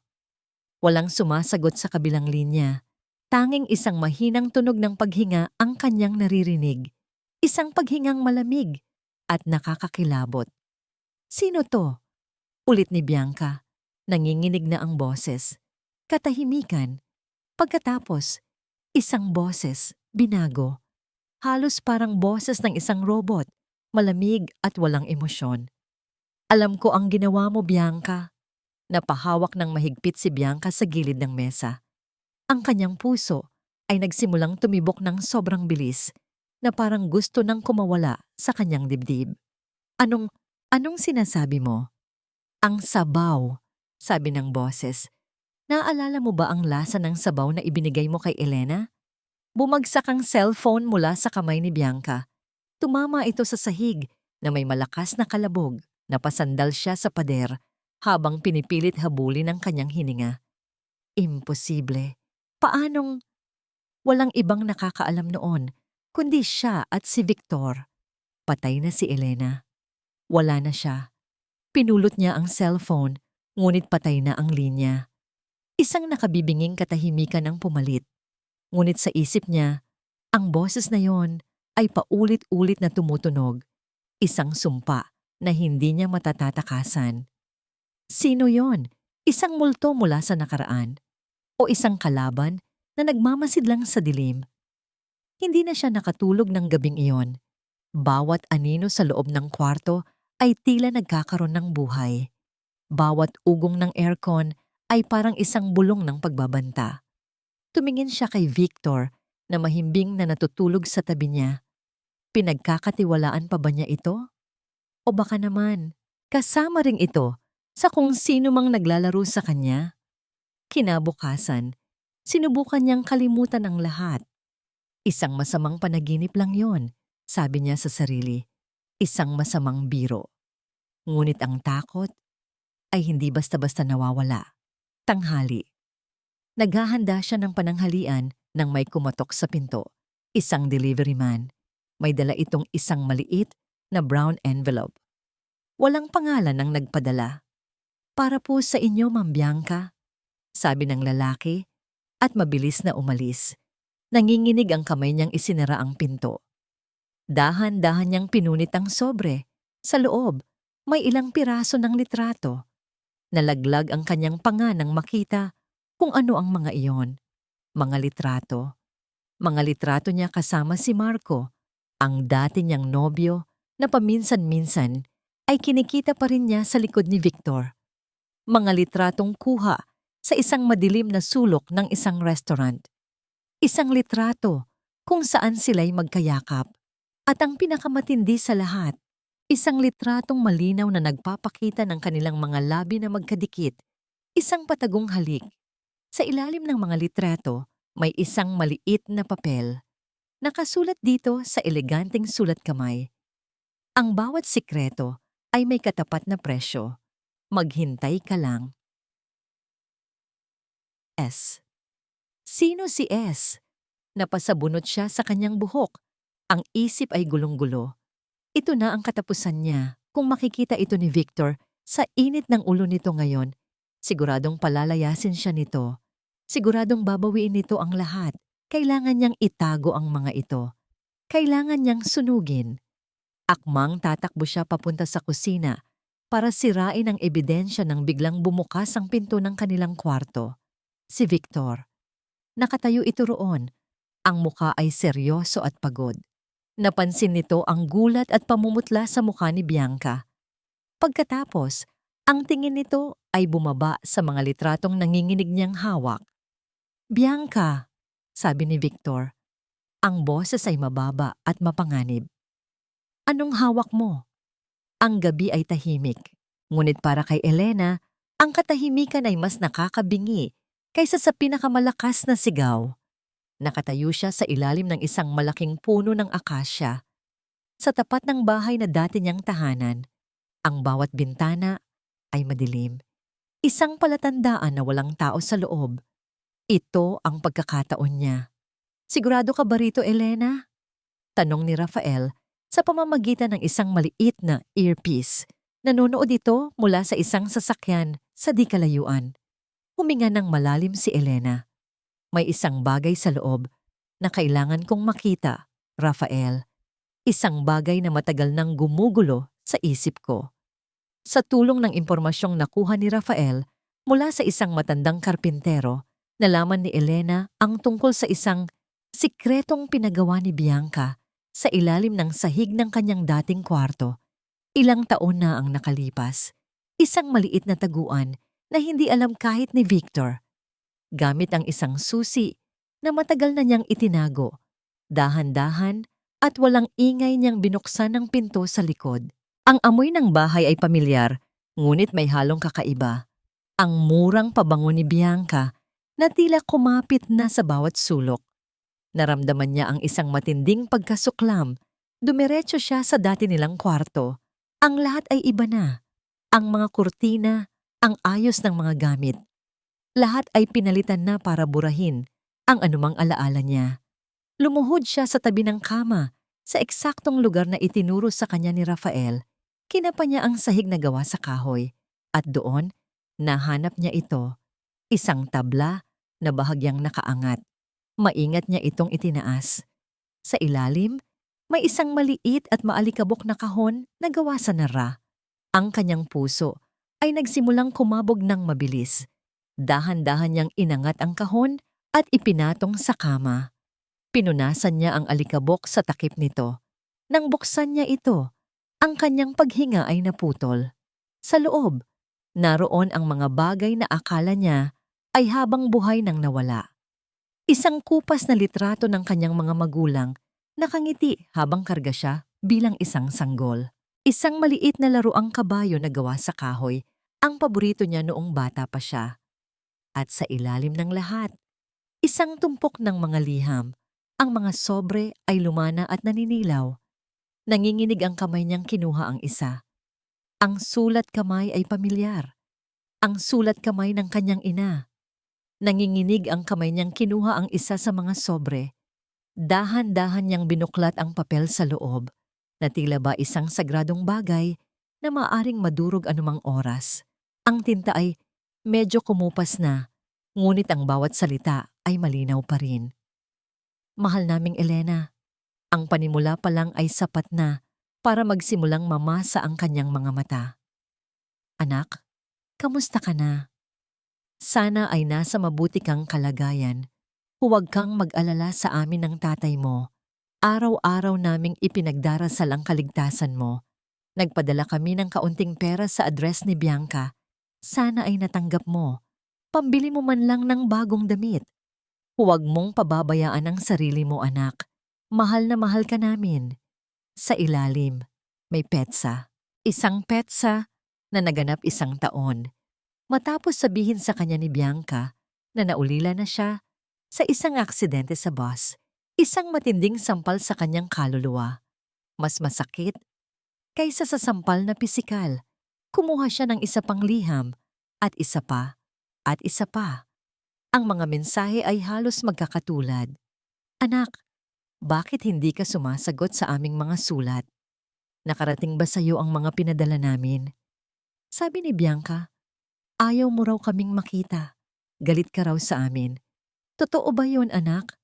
Walang sumasagot sa kabilang linya. Tanging isang mahinang tunog ng paghinga ang kanyang naririnig. Isang paghingang malamig at nakakakilabot. Sino to? Ulit ni Bianca. Nanginginig na ang boses. Katahimikan. Pagkatapos, isang boses, binago. Halos parang boses ng isang robot, malamig at walang emosyon. Alam ko ang ginawa mo, Bianca. Napahawak ng mahigpit si Bianca sa gilid ng mesa. Ang kanyang puso ay nagsimulang tumibok ng sobrang bilis na parang gusto nang kumawala sa kanyang dibdib. Anong sinasabi mo? Ang sabaw, sabi ng boses. Naalala mo ba ang lasa ng sabaw na ibinigay mo kay Elena? Bumagsak ang cellphone mula sa kamay ni Bianca. Tumama ito sa sahig na may malakas na kalabog. Napasandal siya sa pader habang pinipilit habulin ang kanyang hininga. Imposible. Paanong walang ibang nakakaalam noon kundi siya at si Victor? Patay na si Elena. Wala na siya. Pinulot niya ang cellphone, ngunit patay na ang linya. Isang nakabibinging katahimikan ang pumalit. Ngunit sa isip niya, ang boses na yon ay paulit-ulit na tumutunog. Isang sumpa na hindi niya matatatakasan. Sino yon? Isang multo mula sa nakaraan? O isang kalaban na nagmamasid lang sa dilim? Hindi na siya nakatulog ng gabing iyon. Bawat anino sa loob ng kwarto ay tila nagkakaroon ng buhay. Bawat ugong ng aircon ay parang isang bulong ng pagbabanta. Tumingin siya kay Victor na mahimbing na natutulog sa tabi niya. Pinagkakatiwalaan pa ba niya ito? O baka naman, kasama ring ito sa kung sino mang naglalaro sa kanya? Kinabukasan, sinubukan niyang kalimutan ang lahat. Isang masamang panaginip lang yon, sabi niya sa sarili. Isang masamang biro. Ngunit ang takot ay hindi basta-basta nawawala. Tanghali. Naghahanda siya ng pananghalian nang may kumatok sa pinto. Isang delivery man. May dala itong isang maliit na brown envelope. Walang pangalan ang nagpadala. Para po sa inyo, Ma'am Bianca, sabi ng lalaki at mabilis na umalis. Nanginginig ang kamay niyang isinara ang pinto. Dahan-dahan niyang pinunit ang sobre. Sa loob, may ilang piraso ng litrato. Nalaglag ang kanyang panga nang makita kung ano ang mga iyon. Mga litrato. Mga litrato niya kasama si Marco, ang dati niyang nobyo na paminsan-minsan ay kinikita pa rin niya sa likod ni Victor. Mga litratong kuha sa isang madilim na sulok ng isang restaurant. Isang litrato kung saan sila'y magkayakap. At ang pinakamatindi sa lahat, isang litratong malinaw na nagpapakita ng kanilang mga labi na magkadikit. Isang patagong halik. Sa ilalim ng mga litrato, may isang maliit na papel. Nakasulat dito sa eleganteng sulat kamay. Ang bawat sikreto ay may katapat na presyo. Maghintay ka lang. S. Sino si S? Napasabunot siya sa kanyang buhok. Ang isip ay gulong-gulo. Ito na ang katapusan niya. Kung makikita ito ni Victor sa init ng ulo nito ngayon, siguradong palalayasin siya nito. Siguradong babawiin nito ang lahat. Kailangan niyang itago ang mga ito. Kailangan niyang sunugin. Akmang tatakbo siya papunta sa kusina para sirain ang ebidensya nang biglang bumukas ang pinto ng kanilang kwarto. Si Victor. Nakatayo ito roon. Ang muka ay seryoso at pagod. Napansin nito ang gulat at pamumutla sa mukha ni Bianca. Pagkatapos, ang tingin nito ay bumaba sa mga litratong nanginginig niyang hawak. Bianca, sabi ni Victor. Ang boses ay mababa at mapanganib. Anong hawak mo? Ang gabi ay tahimik. Ngunit para kay Elena, ang katahimikan ay mas nakakabingi kaysa sa pinakamalakas na sigaw. Nakatayo siya sa ilalim ng isang malaking puno ng akasya. Sa tapat ng bahay na dati niyang tahanan, ang bawat bintana ay madilim. Isang palatandaan na walang tao sa loob. Ito ang pagkakataon niya. Sigurado ka ba rito, Elena? Tanong ni Rafael sa pamamagitan ng isang maliit na earpiece. Nanonood ito mula sa isang sasakyan sa di kalayuan. Huminga ng malalim si Elena. May isang bagay sa loob na kailangan kong makita, Rafael. Isang bagay na matagal nang gumugulo sa isip ko. Sa tulong ng impormasyong nakuha ni Rafael mula sa isang matandang karpintero, nalaman ni Elena ang tungkol sa isang sikretong pinagawa ni Bianca sa ilalim ng sahig ng kanyang dating kwarto. Ilang taon na ang nakalipas. Isang maliit na taguan na hindi alam kahit ni Victor. Gamit ang isang susi na matagal na niyang itinago. Dahan-dahan at walang ingay niyang binuksan ang pinto sa likod. Ang amoy ng bahay ay pamilyar, ngunit may halong kakaiba. Ang murang pabango ni Bianca na tila kumapit na sa bawat sulok. Naramdaman niya ang isang matinding pagkasuklam. Dumiretso siya sa dati nilang kwarto. Ang lahat ay iba na. Ang mga kurtina, ang ayos ng mga gamit. Lahat ay pinalitan na para burahin ang anumang alaala niya. Lumuhod siya sa tabi ng kama, sa eksaktong lugar na itinuro sa kanya ni Rafael. Kinapa niya ang sahig na gawa sa kahoy. At doon, nahanap niya ito. Isang tabla na bahagyang nakaangat. Maingat niya itong itinaas. Sa ilalim, may isang maliit at maalikabok na kahon na gawa sa nara. Ang kanyang puso ay nagsimulang kumabog ng mabilis. Dahan-dahan niyang inangat ang kahon at ipinatong sa kama. Pinunasan niya ang alikabok sa takip nito. Nang buksan niya ito, ang kanyang paghinga ay naputol. Sa loob, naroon ang mga bagay na akala niya ay habang buhay nang nawala. Isang kupas na litrato ng kanyang mga magulang, nakangiti habang karga siya bilang isang sanggol. Isang maliit na laruang kabayo na gawa sa kahoy, ang paborito niya noong bata pa siya. At sa ilalim ng lahat, isang tumpok ng mga liham. Ang mga sobre ay lumana at naninilaw. Nanginginig ang kamay niyang kinuha ang isa. Ang sulat kamay ay pamilyar. Ang sulat kamay ng kanyang ina. Nanginginig ang kamay niyang kinuha ang isa sa mga sobre. Dahan-dahan niyang binuklat ang papel sa loob, na tila ba isang sagradong bagay na maaring madurog anumang oras. Ang tinta ay medyo kumupas na, ngunit ang bawat salita ay malinaw pa rin. Mahal naming Elena, ang panimula pa lang ay sapat na para magsimulang mamasa ang kanyang mga mata. Anak, kamusta ka na? Sana ay nasa mabuti kang kalagayan. Huwag kang mag-alala sa amin ng tatay mo. Araw-araw naming ipinagdarasal ang kaligtasan mo. Nagpadala kami ng kaunting pera sa address ni Bianca. Sana ay natanggap mo. Pambili mo man lang ng bagong damit. Huwag mong pababayaan ang sarili mo, anak. Mahal na mahal ka namin. Sa ilalim, may petsa. Isang petsa na naganap 1 taon. Matapos sabihin sa kanya ni Bianca na naulila na siya sa isang aksidente sa bus, isang matinding sampal sa kanyang kaluluwa. Mas masakit kaysa sa sampal na pisikal. Kumuha siya ng isa pang liham at isa pa at isa pa. Ang mga mensahe ay halos magkakatulad. Anak, bakit hindi ka sumasagot sa aming mga sulat? Nakarating ba sa iyo ang mga pinadala namin? Sabi ni Bianca, ayaw mo raw kaming makita. Galit ka raw sa amin. Totoo ba yun, anak?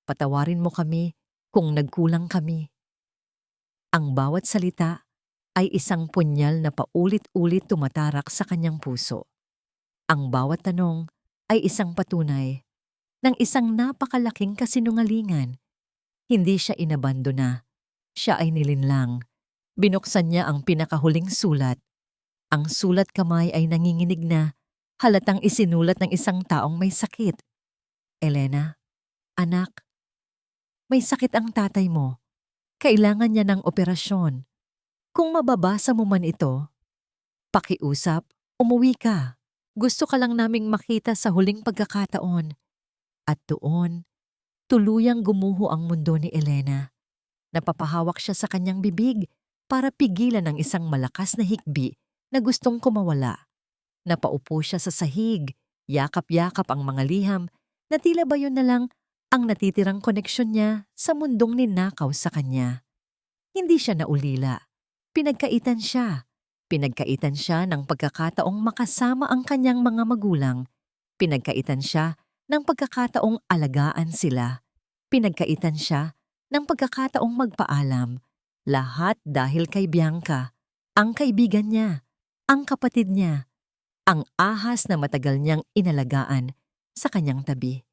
Patawarin mo kami kung nagkulang kami. Ang bawat salita ay isang punyal na paulit-ulit tumatarak sa kanyang puso. Ang bawat tanong ay isang patunay ng isang napakalaking kasinungalingan. Hindi siya inabandona. Siya ay nilinlang. Binuksan niya ang pinakahuling sulat. Ang sulat kamay ay nanginginig na, halatang isinulat ng isang taong may sakit. Elena, anak, may sakit ang tatay mo. Kailangan niya ng operasyon. Kung mababasa mo man ito, pakiusap, umuwi ka. Gusto ka lang naming makita sa huling pagkakataon. At doon, tuluyang gumuho ang mundo ni Elena. Napapahawak siya sa kanyang bibig para pigilan ang isang malakas na hikbi na gustong kumawala. Napaupo siya sa sahig, yakap-yakap ang mga liham na tila ba yun na lang ang natitirang koneksyon niya sa mundong ninakaw sa kanya. Hindi siya naulila. Pinagkaitan siya. Pinagkaitan siya ng pagkakataong makasama ang kanyang mga magulang. Pinagkaitan siya ng pagkakataong alagaan sila. Pinagkaitan siya ng pagkakataong magpaalam. Lahat dahil kay Bianca, ang kaibigan niya, ang kapatid niya, ang ahas na matagal niyang inalagaan sa kanyang tabi.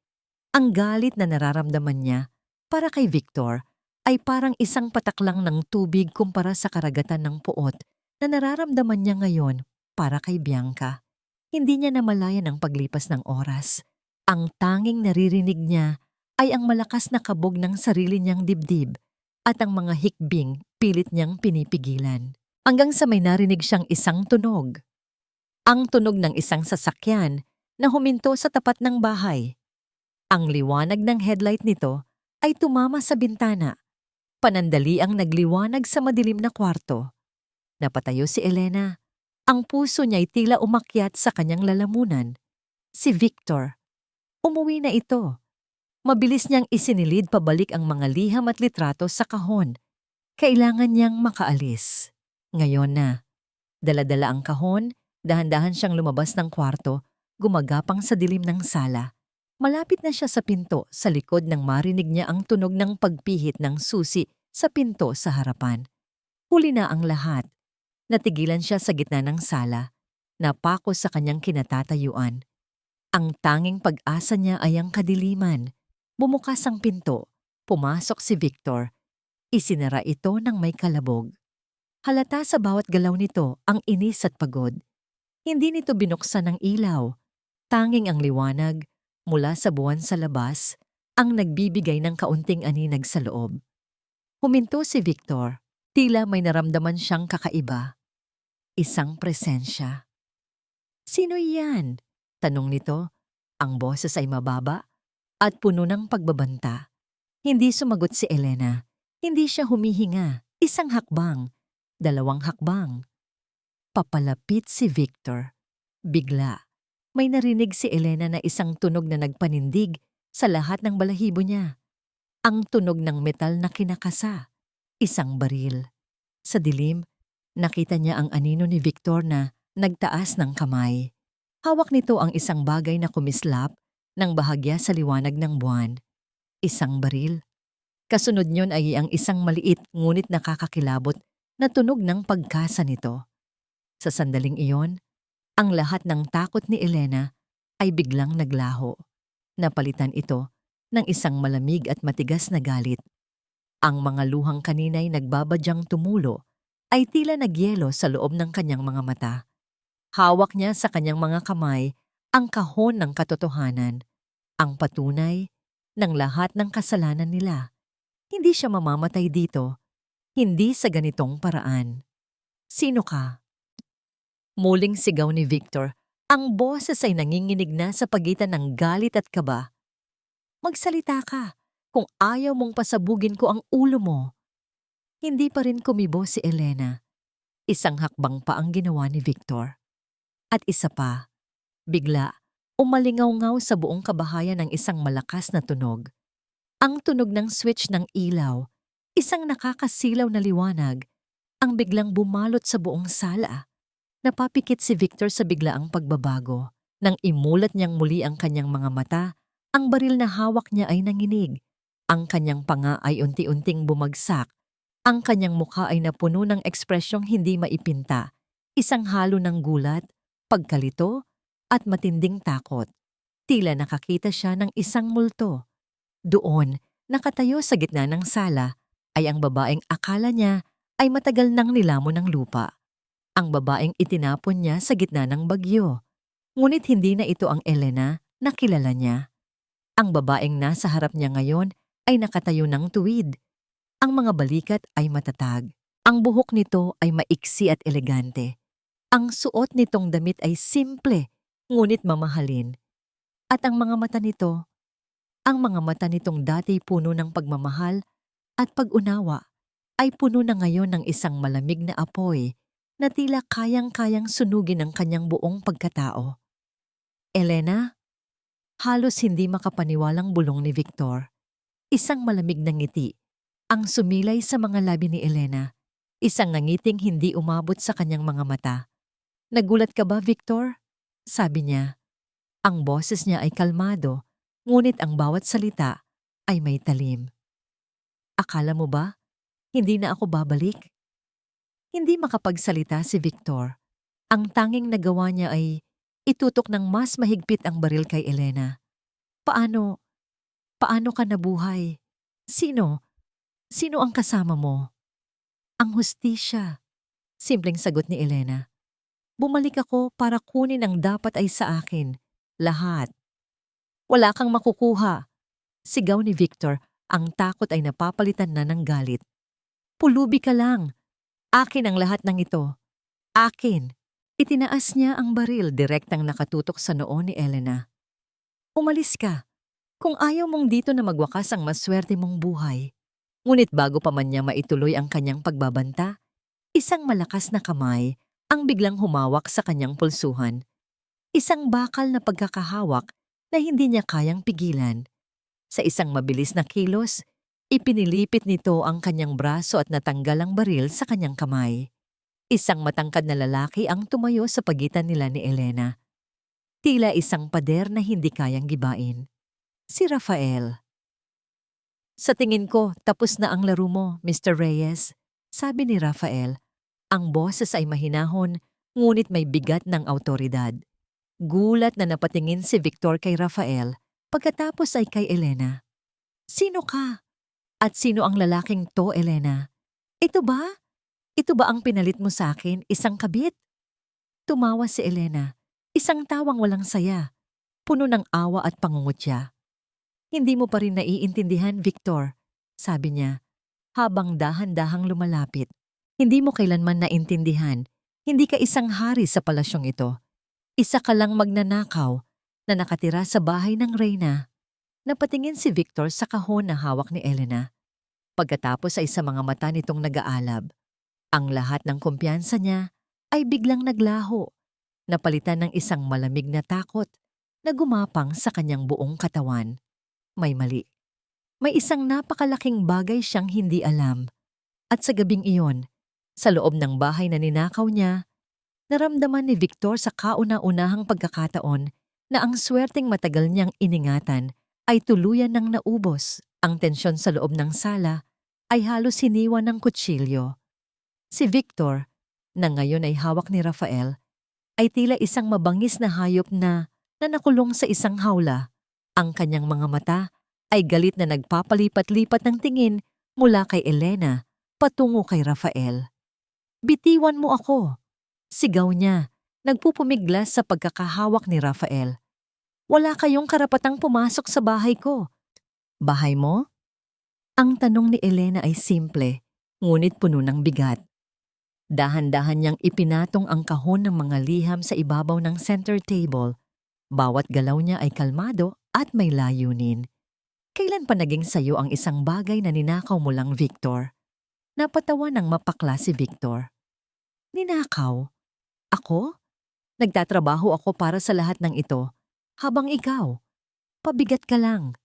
Ang galit na nararamdaman niya para kay Victor ay parang isang patak lang ng tubig kumpara sa karagatan ng puot na nararamdaman niya ngayon para kay Bianca. Hindi niya namalayan ang paglipas ng oras. Ang tanging naririnig niya ay ang malakas na kabog ng sarili niyang dibdib at ang mga hikbing pilit niyang pinipigilan. Hanggang sa may narinig siyang isang tunog. Ang tunog ng isang sasakyan na huminto sa tapat ng bahay. Ang liwanag ng headlight nito ay tumama sa bintana. Panandali ang nagliwanag sa madilim na kwarto. Napatayo si Elena. Ang puso niya'y tila umakyat sa kanyang lalamunan. Si Victor. Umuwi na ito. Mabilis niyang isinilid pabalik ang mga liham at litrato sa kahon. Kailangan niyang makaalis. Ngayon na. Dala-dala ang kahon, dahan-dahan siyang lumabas ng kwarto, gumagapang sa dilim ng sala. Malapit na siya sa pinto sa likod nang marinig niya ang tunog ng pagpihit ng susi sa pinto sa harapan. Huli na ang lahat. Natigilan siya sa gitna ng sala. Napako sa kanyang kinatatayuan. Ang tanging pag-asa niya ay ang kadiliman. Bumukas ang pinto. Pumasok si Victor. Isinara ito ng may kalabog. Halata sa bawat galaw nito ang inis at pagod. Hindi nito binuksan ang ilaw. Tanging ang liwanag mula sa buwan sa labas ang nagbibigay ng kaunting aninag sa loob. Huminto si Victor. Tila may naramdaman siyang kakaiba. Isang presensya. Sino iyan? Tanong nito. Ang boses ay mababa at puno ng pagbabanta. Hindi sumagot si Elena. Hindi siya humihinga. Isang hakbang. Dalawang hakbang. Papalapit si Victor. Bigla. May narinig si Elena na isang tunog na nagpanindig sa lahat ng balahibo niya. Ang tunog ng metal na kinakasa. Isang baril. Sa dilim, nakita niya ang anino ni Victor na nagtaas ng kamay. Hawak nito ang isang bagay na kumislap ng bahagya sa liwanag ng buwan. Isang baril. Kasunod niyon ay ang isang maliit ngunit nakakakilabot na tunog ng pagkasa nito. Sa sandaling iyon, ang lahat ng takot ni Elena ay biglang naglaho. Napalitan ito ng isang malamig at matigas na galit. Ang mga luhang kanina'y nagbabadyang tumulo ay tila nagyelo sa loob ng kanyang mga mata. Hawak niya sa kanyang mga kamay ang kahon ng katotohanan, ang patunay ng lahat ng kasalanan nila. Hindi siya mamamatay dito, hindi sa ganitong paraan. Sino ka? Muling sigaw ni Victor. Ang boses ay nanginginig na sa pagitan ng galit at kaba. Magsalita ka kung ayaw mong pasabugin ko ang ulo mo. Hindi pa rin kumibo si Elena. Isang hakbang pa ang ginawa ni Victor. At isa pa, bigla, umalingaw-ngaw sa buong kabahayan ng isang malakas na tunog. Ang tunog ng switch ng ilaw, isang nakakasilaw na liwanag, ang biglang bumalot sa buong sala. Napapikit si Victor sa biglaang pagbabago. Nang imulat niyang muli ang kanyang mga mata, ang baril na hawak niya ay nanginig. Ang kanyang panga ay unti-unting bumagsak. Ang kanyang mukha ay napuno ng ekspresyong hindi maipinta. Isang halo ng gulat, pagkalito, at matinding takot. Tila nakakita siya ng isang multo. Doon, nakatayo sa gitna ng sala, ay ang babaeng akala niya ay matagal nang nilamon ng lupa. Ang babaeng itinapon niya sa gitna ng bagyo. Ngunit hindi na ito ang Elena na kilala niya. Ang babaeng nasa harap niya ngayon ay nakatayo ng tuwid. Ang mga balikat ay matatag. Ang buhok nito ay maiksi at elegante. Ang suot nitong damit ay simple, ngunit mamahalin. At ang mga mata nitong dati puno ng pagmamahal at pag-unawa, ay puno na ngayon ng isang malamig na apoy na tila kayang-kayang sunugin ang kanyang buong pagkatao. Elena? Halos hindi makapaniwalang bulong ni Victor. Isang malamig na ngiti ang sumilay sa mga labi ni Elena. Isang ngangiting hindi umabot sa kanyang mga mata. Nagulat ka ba, Victor? Sabi niya. Ang boses niya ay kalmado, ngunit ang bawat salita ay may talim. Akala mo ba, hindi na ako babalik? Hindi makapagsalita si Victor. Ang tanging nagawa niya ay itutok ng mas mahigpit ang baril kay Elena. Paano ka nabuhay? Sino ang kasama mo? Ang hustisya, simpleng sagot ni Elena. Bumalik ako para kunin ang dapat ay sa akin. Lahat. Wala kang makukuha. Sigaw ni Victor, ang takot ay napapalitan na ng galit. Pulubi ka lang. Akin ang lahat ng ito. Akin. Itinaas niya ang baril direktang nakatutok sa noo ni Elena. Umalis ka. Kung ayaw mong dito na magwakas ang maswerte mong buhay. Ngunit bago pa man niya maituloy ang kanyang pagbabanta, isang malakas na kamay ang biglang humawak sa kanyang pulsuhan. Isang bakal na pagkakahawak na hindi niya kayang pigilan. Sa isang mabilis na kilos, ipinilipit nito ang kanyang braso at natanggal ang baril sa kanyang kamay. Isang matangkad na lalaki ang tumayo sa pagitan nila ni Elena. Tila isang pader na hindi kayang gibain. Si Rafael. Sa tingin ko, tapos na ang laro mo, Mr. Reyes, sabi ni Rafael. Ang boses ay mahinahon, ngunit may bigat ng awtoridad. Gulat na napatingin si Victor kay Rafael, pagkatapos ay kay Elena. Sino ka? At sino ang lalaking to, Elena? Ito ba? Ito ba ang pinalit mo sa akin, isang kabit? Tumawa si Elena, isang tawang walang saya, puno ng awa at pangungutya. Hindi mo pa rin naiintindihan, Victor, sabi niya, habang dahan-dahang lumalapit. Hindi mo kailanman naintindihan, hindi ka isang hari sa palasyong ito. Isa ka lang magnanakaw na nakatira sa bahay ng reyna. Napatingin si Victor sa kahon na hawak ni Elena. Pagkatapos ay sa mga mata nitong nag-aalab. Ang lahat ng kumpiyansa niya ay biglang naglaho, napalitan ng isang malamig na takot na gumapang sa kanyang buong katawan. May mali. May isang napakalaking bagay siyang hindi alam. At sa gabing iyon, sa loob ng bahay na ninakaw niya, naramdaman ni Victor sa kauna-unahang pagkakataon na ang swerteng matagal niyang iningatan ay tuluyan ng naubos. Ang tensyon sa loob ng sala ay halos hiniwa ng kutsilyo. Si Victor, na ngayon ay hawak ni Rafael, ay tila isang mabangis na hayop na nakulong sa isang hawla. Ang kanyang mga mata ay galit na nagpapalipat-lipat ng tingin mula kay Elena patungo kay Rafael. Bitiwan mo ako! Sigaw niya, nagpupumiglas sa pagkakahawak ni Rafael. Wala kayong karapatang pumasok sa bahay ko. Bahay mo? Ang tanong ni Elena ay simple, ngunit puno ng bigat. Dahan-dahan niyang ipinatong ang kahon ng mga liham sa ibabaw ng center table. Bawat galaw niya ay kalmado at may layunin. Kailan pa naging sayo ang isang bagay na ninakaw mo lang, Victor? Napatawa ng mapakla si Victor. Ninakaw? Ako? Nagtatrabaho ako para sa lahat ng ito, habang ikaw, pabigat ka lang.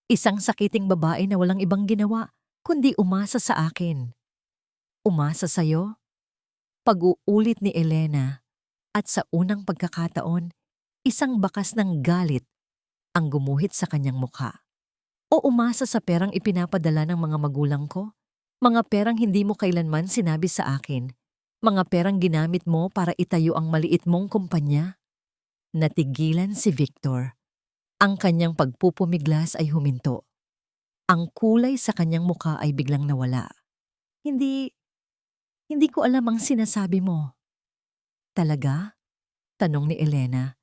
Isang sakiting babae na walang ibang ginawa, kundi umasa sa akin. Umasa sa'yo? Pag-uulit ni Elena, at sa unang pagkakataon, isang bakas ng galit ang gumuhit sa kanyang mukha. O umasa sa perang ipinapadala ng mga magulang ko? Mga perang hindi mo kailanman sinabi sa akin. Mga perang ginamit mo para itayo ang maliit mong kumpanya? Natigilan si Victor. Ang kanyang pagpupumiglas ay huminto. Ang kulay sa kanyang mukha ay biglang nawala. Hindi ko alam ang sinasabi mo. Talaga? Tanong ni Elena.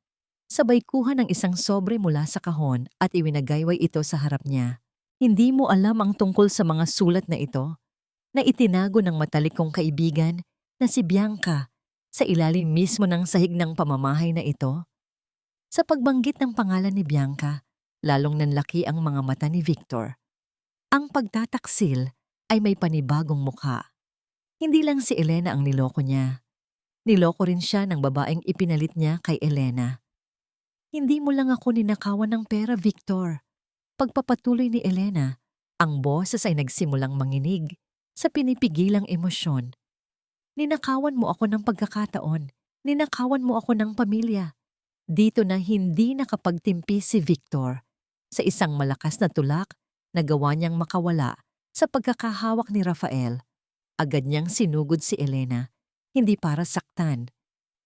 Sabay kuha ng isang sobre mula sa kahon at iwinagayway ito sa harap niya. Hindi mo alam ang tungkol sa mga sulat na ito? Na itinago ng matalik kong kaibigan na si Bianca sa ilalim mismo ng sahig ng pamamahay na ito? Sa pagbanggit ng pangalan ni Bianca, lalong nanlaki ang mga mata ni Victor. Ang pagtataksil ay may panibagong mukha. Hindi lang si Elena ang niloko niya. Niloko rin siya ng babaeng ipinalit niya kay Elena. Hindi mo lang ako ninakawan ng pera, Victor. Pagpapatuloy ni Elena, ang boses ay nagsimulang manginig sa pinipigilang emosyon. Ninakawan mo ako ng pagkakataon. Ninakawan mo ako ng pamilya. Dito na hindi nakapagtimpi si Victor sa isang malakas na tulak na gawa niyang makawala sa pagkakahawak ni Rafael. Agad niyang sinugod si Elena, hindi para saktan,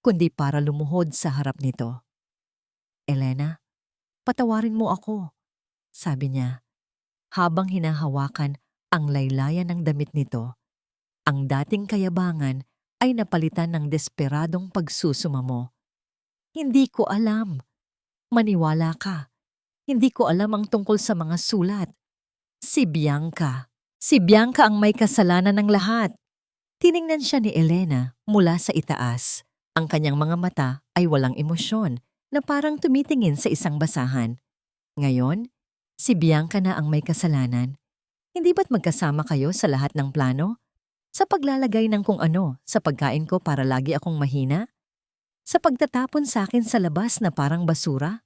kundi para lumuhod sa harap nito. Elena, patawarin mo ako, sabi niya, habang hinahawakan ang laylayan ng damit nito. Ang dating kayabangan ay napalitan ng desperadong pagsusumamo. Hindi ko alam. Maniwala ka. Hindi ko alam ang tungkol sa mga sulat. Si Bianca. Si Bianca ang may kasalanan ng lahat. Tiningnan siya ni Elena mula sa itaas. Ang kanyang mga mata ay walang emosyon na parang tumitingin sa isang basahan. Ngayon, si Bianca na ang may kasalanan. Hindi ba't magkasama kayo sa lahat ng plano? Sa paglalagay ng kung ano sa pagkain ko para lagi akong mahina? Sa pagtatapon sa akin sa labas na parang basura?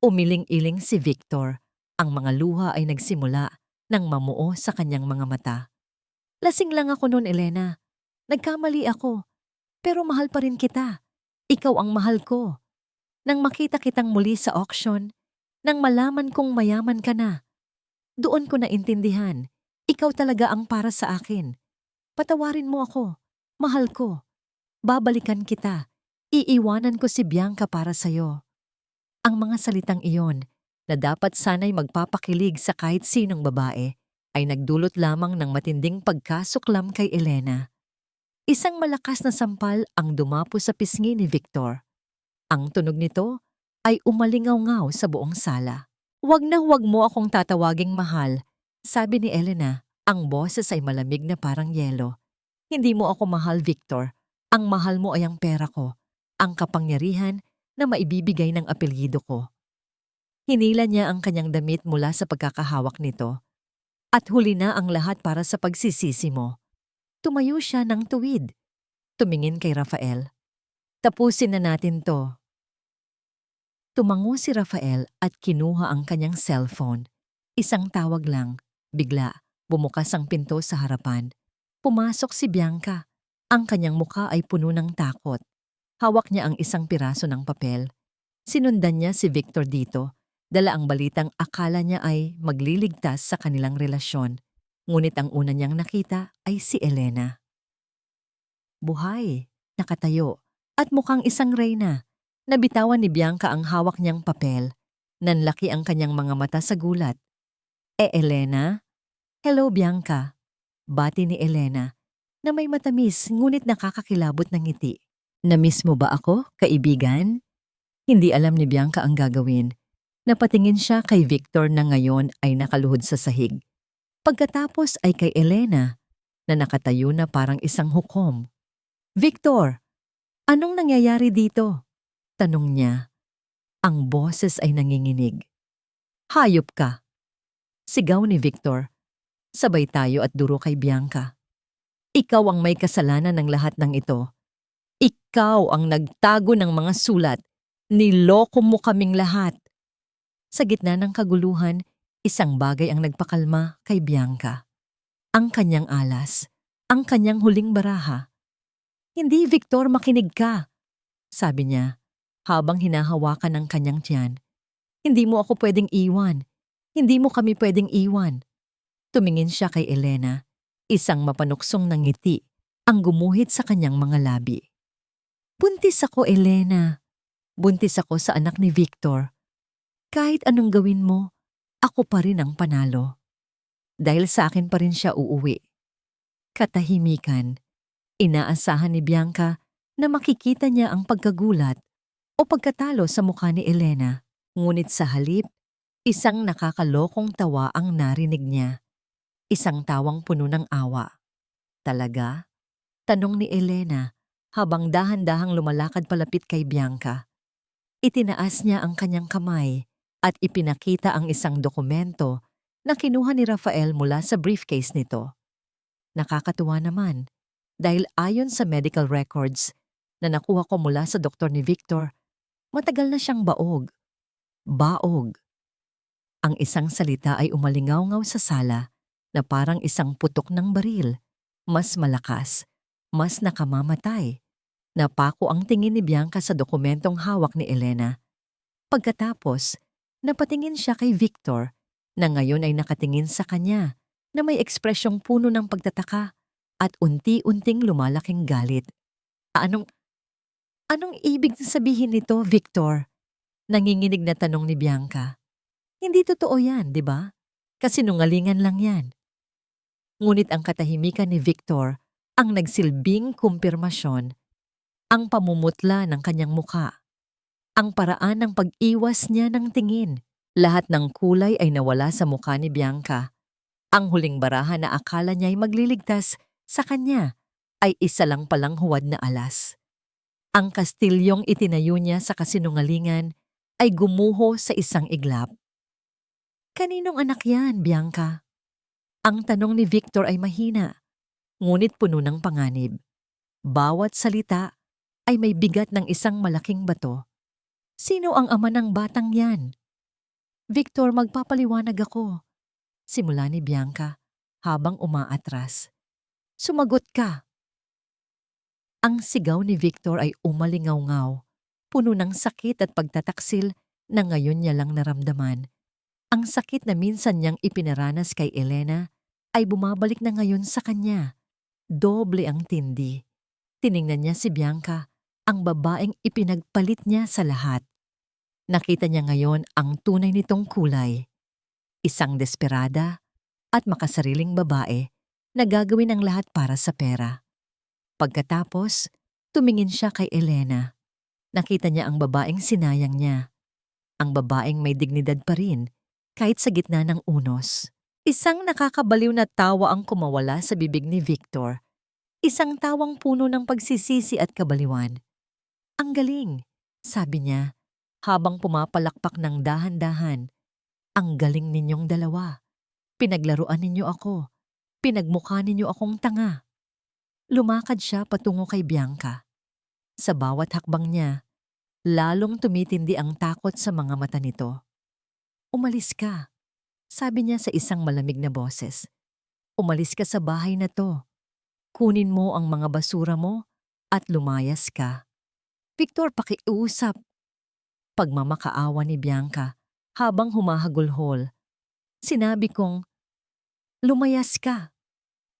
Umiling-iling si Victor. Ang mga luha ay nagsimula nang mamuo sa kanyang mga mata. Lasing lang ako noon, Elena. Nagkamali ako. Pero mahal pa rin kita. Ikaw ang mahal ko. Nang makita kitang muli sa auction, nang malaman kong mayaman ka na, doon ko naintindihan. Ikaw talaga ang para sa akin. Patawarin mo ako. Mahal ko. Babalikan kita. Iiwanan ko si Bianca para sa'yo. Ang mga salitang iyon na dapat sana'y magpapakilig sa kahit sinong babae ay nagdulot lamang ng matinding pagkasuklam kay Elena. Isang malakas na sampal ang dumapo sa pisngi ni Victor. Ang tunog nito ay umalingaw-ngaw sa buong sala. "Huwag na huwag mo akong tatawaging mahal," sabi ni Elena. Ang boses ay malamig na parang yelo. "Hindi mo ako mahal, Victor. Ang mahal mo ay ang pera ko, ang kapangyarihan na maibibigay ng apelyido ko." Hinila niya ang kanyang damit mula sa pagkakahawak nito. "At huli na ang lahat para sa pagsisisi mo." Tumayo siya ng tuwid. Tumingin kay Rafael. "Tapusin na natin to." Tumango si Rafael at kinuha ang kanyang cellphone. Isang tawag lang. Bigla, bumukas ang pinto sa harapan. Pumasok si Bianca. Ang kanyang mukha ay puno ng takot. Hawak niya ang isang piraso ng papel. Sinundan niya si Victor dito. Dala ang balitang akala niya ay magliligtas sa kanilang relasyon. Ngunit ang una niyang nakita ay si Elena. Buhay, nakatayo, at mukhang isang reyna. Nabitawan ni Bianca ang hawak niyang papel. Nanlaki ang kanyang mga mata sa gulat. Elena?" "Hello, Bianca." Bati ni Elena, na may matamis ngunit nakakakilabot ng ngiti. "Namiss mo ba ako, kaibigan?" Hindi alam ni Bianca ang gagawin. Napatingin siya kay Victor na ngayon ay nakaluhod sa sahig. Pagkatapos ay kay Elena na nakatayo na parang isang hukom. "Victor, anong nangyayari dito?" tanong niya. Ang boses ay nanginginig. "Hayop ka!" sigaw ni Victor. Sabay tayo at duro kay Bianca. "Ikaw ang may kasalanan ng lahat ng ito. Ikaw ang nagtago ng mga sulat. Niloko mo kaming lahat." Sa gitna ng kaguluhan, isang bagay ang nagpakalma kay Bianca. Ang kanyang alas, ang kanyang huling baraha. "Hindi, Victor, makinig ka," sabi niya, habang hinahawakan ang kanyang tiyan. "Hindi mo ako pwedeng iwan. Hindi mo kami pwedeng iwan." Tumingin siya kay Elena. Isang mapanuksong na ngiti ang gumuhit sa kanyang mga labi. "Buntis ako, Elena. Buntis ako sa anak ni Victor. Kahit anong gawin mo, ako pa rin ang panalo. Dahil sa akin pa rin siya uuwi." Katahimikan. Inaasahan ni Bianca na makikita niya ang pagkagulat o pagkatalo sa mukha ni Elena. Ngunit sa halip, isang nakakalokong tawa ang narinig niya. Isang tawang puno ng awa. "Talaga?" tanong ni Elena habang dahan-dahang lumalakad palapit kay Bianca. Itinaas niya ang kanyang kamay at ipinakita ang isang dokumento na kinuha ni Rafael mula sa briefcase nito. Nakakatuwa naman dahil ayon sa medical records na nakuha ko mula sa doktor ni Victor, matagal na siyang baog. Baog. Ang isang salita ay umalingaw-ngaw sa sala na parang isang putok ng baril. Mas malakas, mas nakamamatay. Napako ang tingin ni Bianca sa dokumentong hawak ni Elena. Pagkatapos, napatingin siya kay Victor na ngayon ay nakatingin sa kanya na may ekspresyong puno ng pagtataka at unti-unting lumalaking galit. Anong ibig sabihin nito, Victor?" Nanginginig na tanong ni Bianca. "Hindi totoo yan, di ba? Kasinungalingan lang yan." Ngunit ang katahimikan ni Victor ang nagsilbing kumpirmasyon. Ang pamumutla ng kanyang mukha. Ang paraan ng pag-iwas niya ng tingin. Lahat ng kulay ay nawala sa mukha ni Bianca. Ang huling baraha na akala niya ay magliligtas sa kanya ay isa lang palang huwad na alas. Ang kastilyong itinayo niya sa kasinungalingan ay gumuho sa isang iglap. Kaninong anak yan, Bianca? Ang tanong ni Victor ay mahina, ngunit puno ng panganib. Bawat salita ay may bigat ng isang malaking bato. Sino ang ama ng batang yan? Victor, magpapaliwanag ako. Simula ni Bianca habang umaatras. Sumagot ka. Ang sigaw ni Victor ay umalingaw-ngaw, puno ng sakit at pagtataksil na ngayon niya lang naramdaman. Ang sakit na minsan niyang ipinaranas kay Elena ay bumabalik na ngayon sa kanya. Doble ang tindi. Tiningnan niya si Bianca, ang babaeng ipinagpalit niya sa lahat. Nakita niya ngayon ang tunay nitong kulay. Isang desperada at makasariling babae na gagawin ang lahat para sa pera. Pagkatapos, tumingin siya kay Elena. Nakita niya ang babaeng sinayang niya. Ang babaeng may dignidad pa rin, kahit sa gitna ng unos. Isang nakakabaliw na tawa ang kumawala sa bibig ni Victor. Isang tawang puno ng pagsisisi at kabaliwan. Ang galing, sabi niya, habang pumapalakpak ng dahan-dahan. Ang galing ninyong dalawa. Pinaglaruan ninyo ako. Pinagmukha ninyo akong tanga. Lumakad siya patungo kay Bianca. Sa bawat hakbang niya, lalong tumitindi ang takot sa mga mata nito. Umalis ka, sabi niya sa isang malamig na boses. Umalis ka sa bahay na to. Kunin mo ang mga basura mo at lumayas ka. Victor, pakiusap. Pagmamakaawa ni Bianca habang humahagulhol. Sinabi kong, lumayas ka.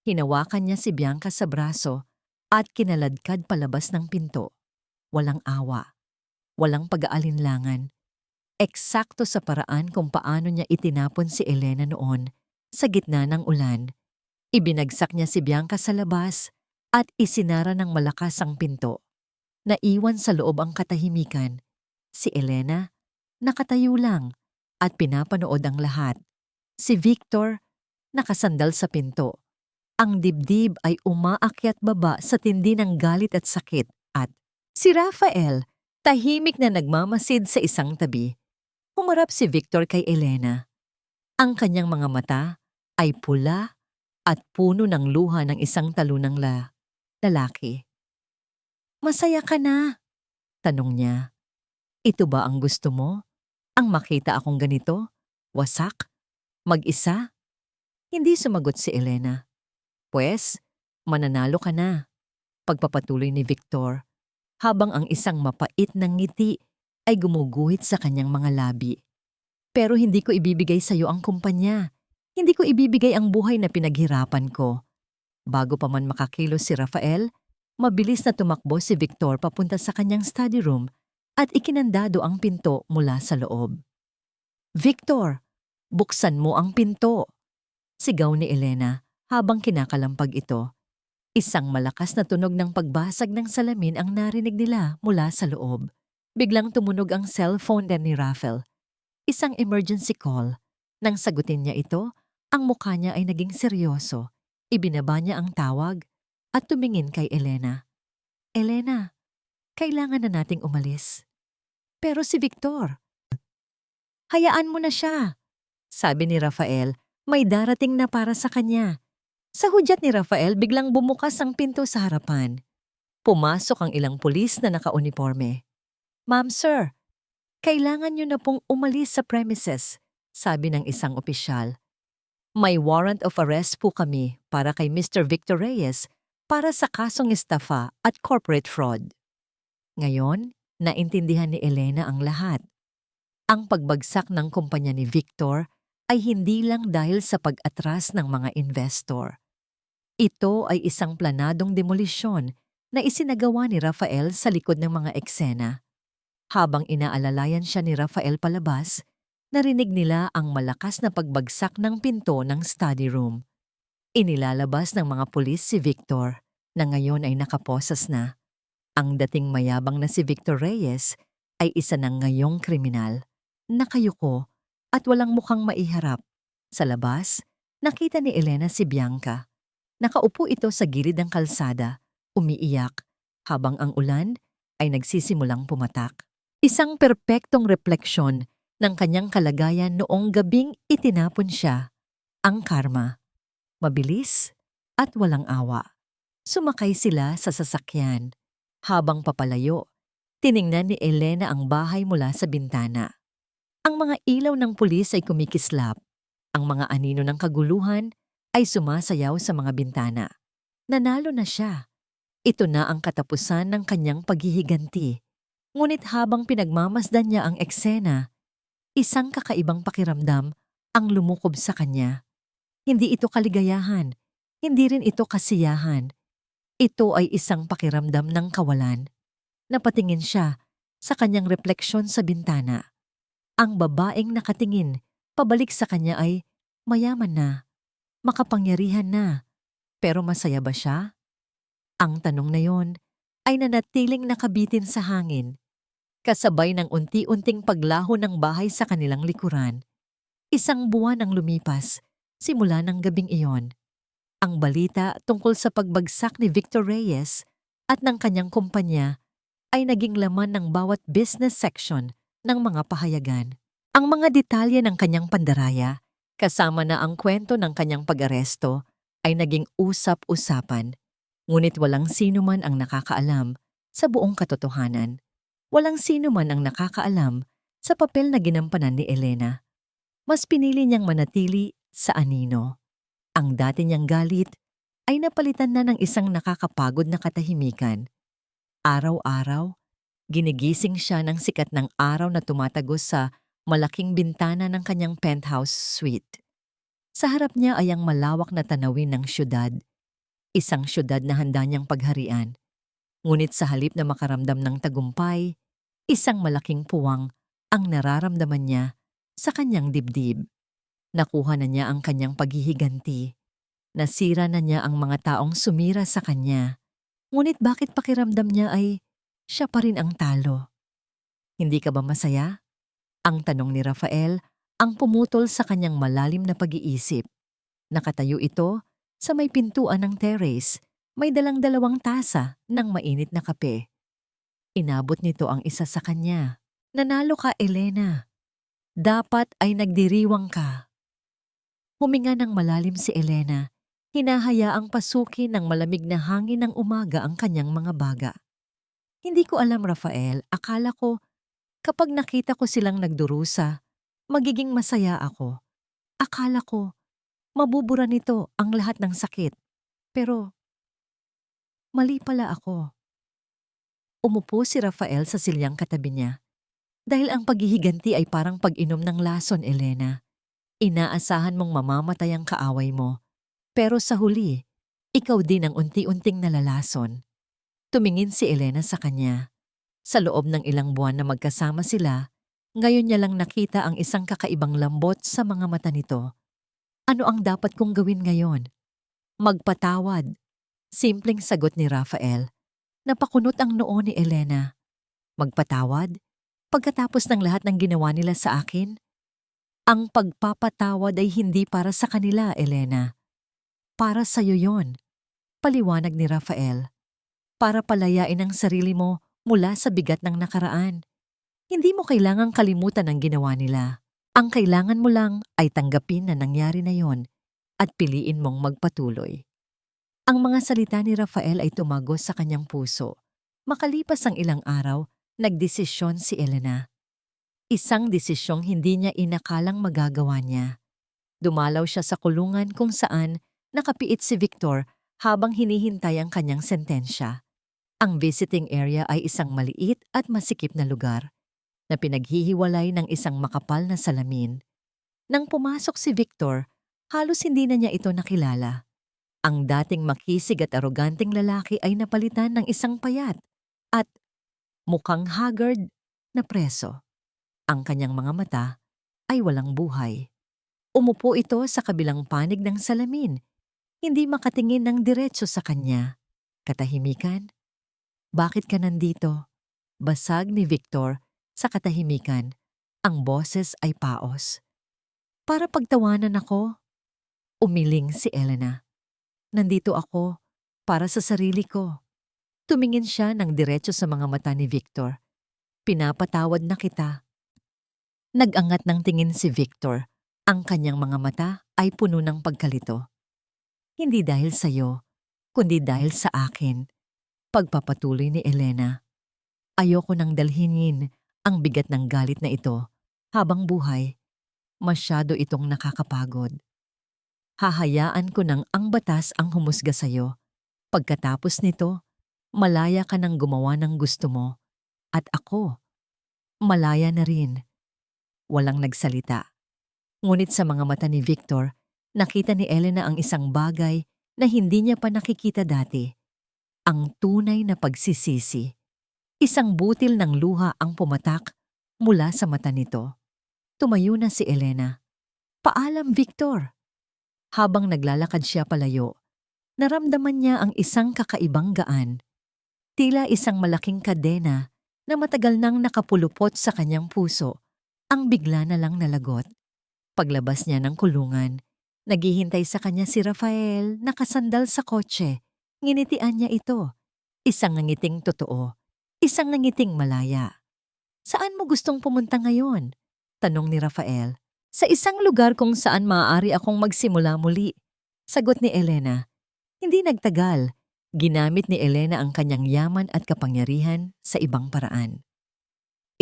Hinawakan niya si Bianca sa braso at kinaladkad palabas ng pinto. Walang awa, walang pag-aalinlangan. Eksakto sa paraan kung paano niya itinapon si Elena noon sa gitna ng ulan. Ibinagsak niya si Bianca sa labas at isinara ng malakas ang pinto. Naiwan sa loob ang katahimikan. Si Elena, nakatayo lang at pinapanood ang lahat. Si Victor, nakasandal sa pinto. Ang dibdib ay umaakyat baba sa tindi ng galit at sakit at si Rafael, tahimik na nagmamasid sa isang tabi. Humarap si Victor kay Elena. Ang kanyang mga mata ay pula at puno ng luha ng isang talunang lalaki. Masaya ka na? Tanong niya. Ito ba ang gusto mo? Ang makita akong ganito? Wasak? Mag-isa? Hindi sumagot si Elena. Pwes, mananalo ka na. Pagpapatuloy ni Victor, habang ang isang mapait ng ngiti ay gumuguhit sa kanyang mga labi. Pero hindi ko ibibigay sa iyo ang kumpanya. Hindi ko ibibigay ang buhay na pinaghirapan ko. Bago pa man makakilos si Rafael, mabilis na tumakbo si Victor papunta sa kanyang study room at ikinandado ang pinto mula sa loob. Victor, buksan mo ang pinto! Sigaw ni Elena habang kinakalampag ito. Isang malakas na tunog ng pagbasag ng salamin ang narinig nila mula sa loob. Biglang tumunog ang cellphone ni Rafael. Isang emergency call. Nang sagutin niya ito, ang mukha niya ay naging seryoso. Ibinaba niya ang tawag at tumingin kay Elena. Elena, kailangan na nating umalis. Pero si Victor. Hayaan mo na siya, sabi ni Rafael. May darating na para sa kanya. Sa hudyat ni Rafael, biglang bumukas ang pinto sa harapan. Pumasok ang ilang pulis na nakauniforme. Ma'am, sir, kailangan niyo na pong umalis sa premises, sabi ng isang opisyal. May warrant of arrest po kami para kay Mr. Victor Reyes para sa kasong estafa at corporate fraud. Ngayon, naintindihan ni Elena ang lahat. Ang pagbagsak ng kumpanya ni Victor ay hindi lang dahil sa pag-atras ng mga investor. Ito ay isang planadong demolisyon na isinagawa ni Rafael sa likod ng mga eksena. Habang inaalalayan siya ni Rafael palabas, narinig nila ang malakas na pagbagsak ng pinto ng study room. Inilalabas ng mga pulis si Victor, na ngayon ay nakaposas na. Ang dating mayabang na si Victor Reyes ay isa ng ngayong kriminal, nakayuko at walang mukhang maiharap. Sa labas, nakita ni Elena si Bianca. Nakaupo ito sa gilid ng kalsada, umiiyak, habang ang ulan ay nagsisimulang pumatak. Isang perpektong refleksyon ng kanyang kalagayan noong gabing itinapon siya. Ang karma. Mabilis at walang awa. Sumakay sila sa sasakyan. Habang papalayo, tiningnan ni Elena ang bahay mula sa bintana. Ang mga ilaw ng pulis ay kumikislap. Ang mga anino ng kaguluhan ay sumasayaw sa mga bintana. Nanalo na siya. Ito na ang katapusan ng kanyang paghihiganti. Ngunit habang pinagmamasdan niya ang eksena, isang kakaibang pakiramdam ang lumukob sa kanya. Hindi ito kaligayahan, hindi rin ito kasiyahan. Ito ay isang pakiramdam ng kawalan. Napatingin siya sa kanyang refleksyon sa bintana. Ang babaeng nakatingin pabalik sa kanya ay mayaman na, makapangyarihan na. Pero masaya ba siya? Ang tanong na yon ay nanatiling nakabitin sa hangin, kasabay ng unti-unting paglaho ng bahay sa kanilang likuran. Isang buwan ang lumipas simula ng gabing iyon. Ang balita tungkol sa pagbagsak ni Victor Reyes at ng kanyang kumpanya ay naging laman ng bawat business section ng mga pahayagan. Ang mga detalye ng kanyang pandaraya, kasama na ang kwento ng kanyang pag-aresto, ay naging usap-usapan. Ngunit walang sino man ang nakakaalam sa buong katotohanan. Walang sino man ang nakakaalam sa papel na ginampanan ni Elena. Mas pinili niyang manatili sa anino. Ang dati niyang galit ay napalitan na ng isang nakakapagod na katahimikan. Araw-araw, ginigising siya ng sikat ng araw na tumatagos sa malaking bintana ng kanyang penthouse suite. Sa harap niya ay ang malawak na tanawin ng syudad, isang syudad na handa niyang pagharian. Ngunit sa halip na makaramdam ng tagumpay, isang malaking puwang ang nararamdaman niya sa kanyang dibdib. Nakuha na niya ang kanyang paghihiganti. Nasira na niya ang mga taong sumira sa kanya. Ngunit bakit pakiramdam niya ay siya pa rin ang talo? Hindi ka ba masaya? Ang tanong ni Rafael ang pumutol sa kanyang malalim na pag-iisip. Nakatayo ito sa may pintuan ng terrace, may dalang-dalawang tasa ng mainit na kape. Inabot nito ang isa sa kanya. Nanalo ka, Elena. Dapat ay nagdiriwang ka. Huminga ng malalim si Elena. Hinahayaang pasukin ng malamig na hangin ng umaga ang kanyang mga baga. Hindi ko alam, Rafael. Akala ko, kapag nakita ko silang nagdurusa, magiging masaya ako. Akala ko, mabubura nito ang lahat ng sakit. Pero, mali pala ako. Umupo si Rafael sa silyang katabi niya. Dahil ang paghihiganti ay parang pag-inom ng lason, Elena. Inaasahan mong mamamatay ang kaaway mo. Pero sa huli, ikaw din ang unti-unting nalalason. Tumingin si Elena sa kanya. Sa loob ng ilang buwan na magkasama sila, ngayon niya lang nakita ang isang kakaibang lambot sa mga mata nito. Ano ang dapat kong gawin ngayon? Magpatawad. Simpleng sagot ni Rafael. Napakunot ang noo ni Elena. Magpatawad? Pagkatapos ng lahat ng ginawa nila sa akin? Ang pagpapatawad ay hindi para sa kanila, Elena. Para sa'yo yon. Paliwanag ni Rafael. Para palayain ang sarili mo mula sa bigat ng nakaraan. Hindi mo kailangang kalimutan ang ginawa nila. Ang kailangan mo lang ay tanggapin na nangyari na yon at piliin mong magpatuloy. Ang mga salita ni Rafael ay tumagos sa kanyang puso. Makalipas ang ilang araw, nagdesisyon si Elena. Isang desisyong hindi niya inakalang magagawa niya. Dumalaw siya sa kulungan kung saan nakapiit si Victor habang hinihintay ang kanyang sentensya. Ang visiting area ay isang maliit at masikip na lugar na pinaghihiwalay ng isang makapal na salamin. Nang pumasok si Victor, halos hindi na niya ito nakilala. Ang dating makisig at aroganteng lalaki ay napalitan ng isang payat at mukhang haggard na preso. Ang kanyang mga mata ay walang buhay. Umupo ito sa kabilang panig ng salamin, hindi makatingin ng diretso sa kanya. Katahimikan? Bakit ka nandito? Basag ni Victor sa katahimikan. Ang boses ay paos. Para pagtawanan ako, umiling si Elena. Nandito ako para sa sarili ko. Tumingin siya ng diretso sa mga mata ni Victor. Pinapatawad na kita. Nag-angat ng tingin si Victor. Ang kanyang mga mata ay puno ng pagkalito. Hindi dahil sa'yo, kundi dahil sa akin. Pagpapatuloy ni Elena. Ayoko nang dalhinin ang bigat ng galit na ito habang buhay. Masyado itong nakakapagod. Hahayaan ko nang ang batas ang humusga sa'yo. Pagkatapos nito, malaya ka nang gumawa ng gusto mo. At ako, malaya na rin. Walang nagsalita. Ngunit sa mga mata ni Victor, nakita ni Elena ang isang bagay na hindi niya pa nakikita dati. Ang tunay na pagsisisi. Isang butil ng luha ang pumatak mula sa mata nito. Tumayo na si Elena. Paalam, Victor. Habang naglalakad siya palayo, naramdaman niya ang isang kakaibang gaan. Tila isang malaking kadena na matagal nang nakapulupot sa kanyang puso, ang bigla na lang nalagot. Paglabas niya ng kulungan, naghihintay sa kanya si Rafael nakasandal sa kotse. Nginitian niya ito. Isang ngangiting totoo, isang ngangiting malaya. Saan mo gustong pumunta ngayon? Tanong ni Rafael. Sa isang lugar kung saan maaari akong magsimula muli. Sagot ni Elena. Hindi nagtagal. Ginamit ni Elena ang kanyang yaman at kapangyarihan sa ibang paraan.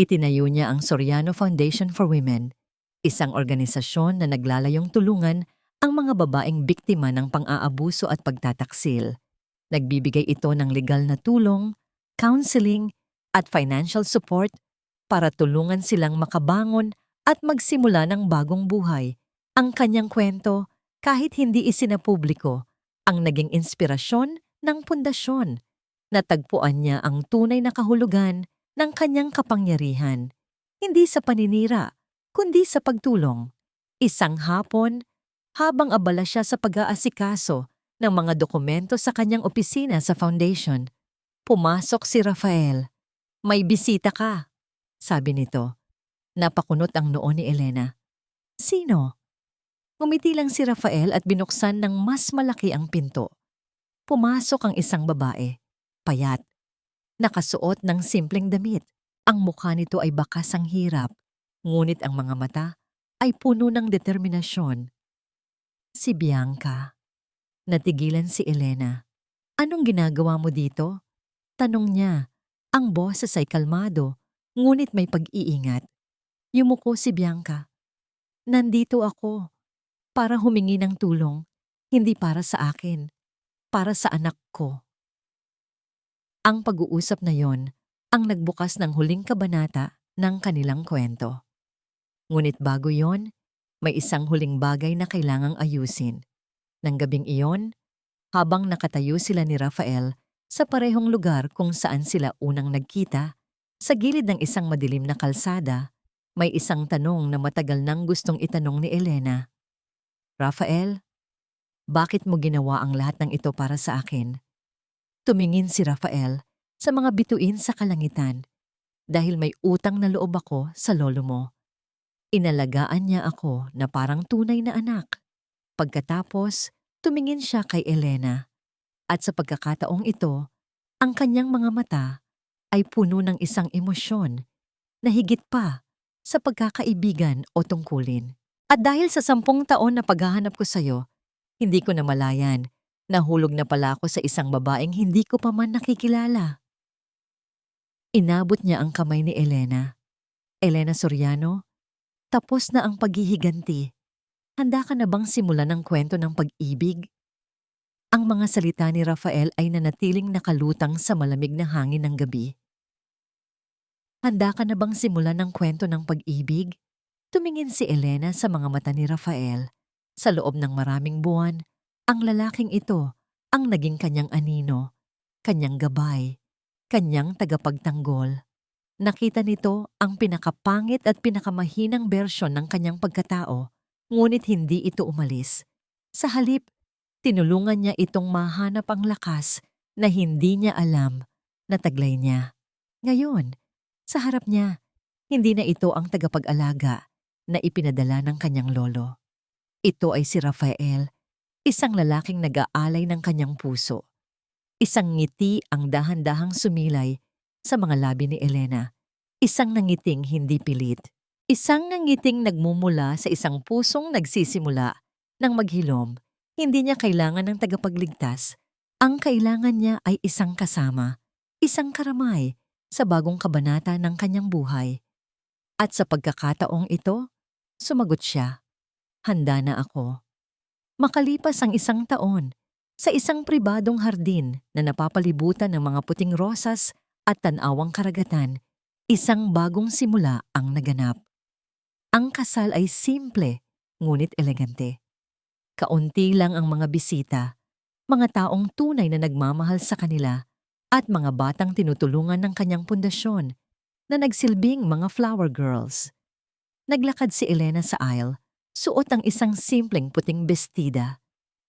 Itinayo niya ang Soriano Foundation for Women, isang organisasyon na naglalayong tulungan ang mga babaeng biktima ng pang-aabuso at pagtataksil. Nagbibigay ito ng legal na tulong, counseling at financial support para tulungan silang makabangon at magsimula ng bagong buhay. Ang kanyang kwento, kahit hindi isinapubliko, ang naging inspirasyon ng pundasyon. Natagpuan niya ang tunay na kahulugan ng kanyang kapangyarihan, hindi sa paninira, kundi sa pagtulong. Isang hapon, habang abala siya sa pag-aasikaso ng mga dokumento sa kanyang opisina sa foundation, pumasok si Rafael. May bisita ka, sabi nito. Napakunot ang noo ni Elena. Sino? Ngumiti lang si Rafael at binuksan ng mas malaki ang pinto. Pumasok ang isang babae, payat, nakasuot ng simpleng damit. Ang mukha nito ay bakas ang hirap, ngunit ang mga mata ay puno ng determinasyon. Si Bianca. Natigilan si Elena. Anong ginagawa mo dito? Tanong niya. Ang boses ay kalmado, ngunit may pag-iingat. Yumuko si Bianca. Nandito ako para humingi ng tulong, hindi para sa akin, para sa anak ko. Ang pag-uusap na yon ang nagbukas ng huling kabanata ng kanilang kwento. Ngunit bago yon, may isang huling bagay na kailangang ayusin. Nang gabing iyon, habang nakatayo sila ni Rafael sa parehong lugar kung saan sila unang nagkita, sa gilid ng isang madilim na kalsada, may isang tanong na matagal nang gustong itanong ni Elena. Rafael, bakit mo ginawa ang lahat ng ito para sa akin? Tumingin si Rafael sa mga bituin sa kalangitan dahil may utang na loob ako sa lolo mo. Inalagaan niya ako na parang tunay na anak. Pagkatapos, tumingin siya kay Elena at sa pagkakataong ito, ang kanyang mga mata ay puno ng isang emosyon na higit pa sa pagkakaibigan o tungkulin. At dahil sa 10 taon na paghahanap ko sa'yo, hindi ko namalayan, nahulog na pala ako sa isang babaeng hindi ko pa man nakikilala. Inabot niya ang kamay ni Elena. Elena Soriano, tapos na ang paghihiganti. Handa ka na bang simulan ng kwento ng pag-ibig? Ang mga salita ni Rafael ay nanatiling nakalutang sa malamig na hangin ng gabi. Handa ka na bang simulan ng kwento ng pag-ibig? Tumingin si Elena sa mga mata ni Rafael. Sa loob ng maraming buwan, ang lalaking ito ang naging kanyang anino, kanyang gabay, kanyang tagapagtanggol. Nakita nito ang pinakapangit at pinakamahinang bersyon ng kanyang pagkatao, ngunit hindi ito umalis. Sa halip, tinulungan niya itong mahanap ang lakas na hindi niya alam na taglay niya. Ngayon, sa harap niya, hindi na ito ang tagapag-alaga na ipinadala ng kanyang lolo. Ito ay si Rafael, isang lalaking nag-aalay ng kanyang puso. Isang ngiti ang dahan-dahang sumilay sa mga labi ni Elena. Isang nangiting hindi pilit. Isang nangiting nagmumula sa isang pusong nagsisimula ng maghilom. Hindi niya kailangan ng tagapagligtas. Ang kailangan niya ay isang kasama, isang karamay sa bagong kabanata ng kanyang buhay. At sa pagkakataong ito, sumagot siya, "Handa na ako." Makalipas ang isang taon, sa isang pribadong hardin na napapalibutan ng mga puting rosas at tanawang karagatan, isang bagong simula ang naganap. Ang kasal ay simple, ngunit elegante. Kaunti lang ang mga bisita, mga taong tunay na nagmamahal sa kanila, at mga batang tinutulungan ng kanyang pundasyon na nagsilbing mga flower girls. Naglakad si Elena sa aisle, suot ang isang simpleng puting bestida.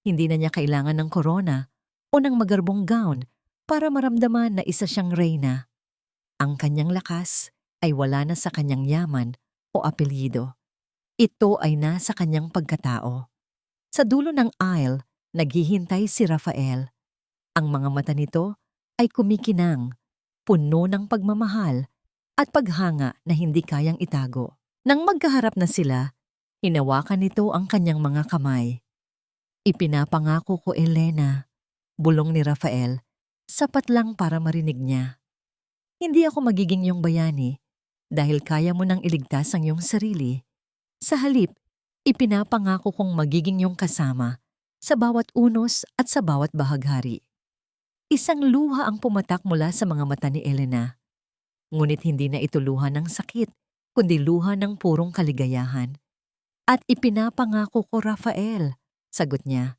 Hindi na niya kailangan ng korona o ng magarbong gown para maramdaman na isa siyang reyna. Ang kanyang lakas ay wala na sa kanyang yaman o apelyido. Ito ay nasa kanyang pagkatao. Sa dulo ng aisle, naghihintay si Rafael. Ang mga mata nito ay kumikinang, puno ng pagmamahal at paghanga na hindi kayang itago. Nang magkaharap na sila, hinawakan nito ang kanyang mga kamay. "Ipinapangako ko, Elena," bulong ni Rafael, sapat lang para marinig niya. "Hindi ako magiging iyong bayani dahil kaya mo nang iligtas ang iyong sarili. Sa halip, ipinapangako kong magiging iyong kasama sa bawat unos at sa bawat bahaghari." Isang luha ang pumatak mula sa mga mata ni Elena. Ngunit hindi na ito luha ng sakit, kundi luha ng purong kaligayahan. "At ipinapangako ko, Rafael," sagot niya,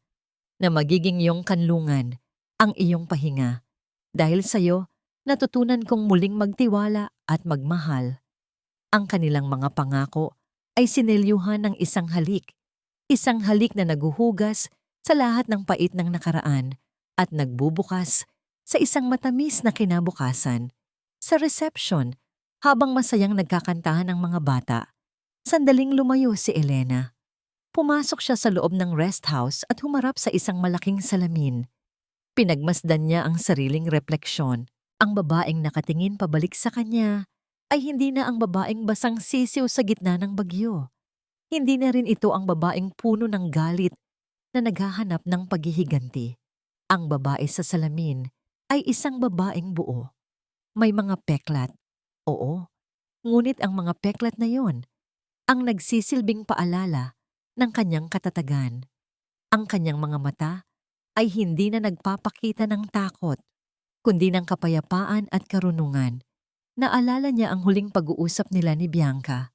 "na magiging iyong kanlungan, ang iyong pahinga. Dahil sa'yo, natutunan kong muling magtiwala at magmahal." Ang kanilang mga pangako ay sinelyuhan ng isang halik na naguhugas sa lahat ng pait ng nakaraan at nagbubukas sa isang matamis na kinabukasan. Sa reception, habang masayang nagkakantahan ng mga bata, sandaling lumayo si Elena. Pumasok siya sa loob ng rest house at humarap sa isang malaking salamin. Pinagmasdan niya ang sariling refleksyon. Ang babaeng nakatingin pabalik sa kanya ay hindi na ang babaeng basang sisiw sa gitna ng bagyo. Hindi na rin ito ang babaeng puno ng galit na naghahanap ng paghihiganti. Ang babae sa salamin ay isang babaeng buo. May mga peklat, oo, ngunit ang mga peklat na yon ang nagsisilbing paalala ng kanyang katatagan. Ang kanyang mga mata ay hindi na nagpapakita ng takot, kundi ng kapayapaan at karunungan. Naalala niya ang huling pag-uusap nila ni Bianca.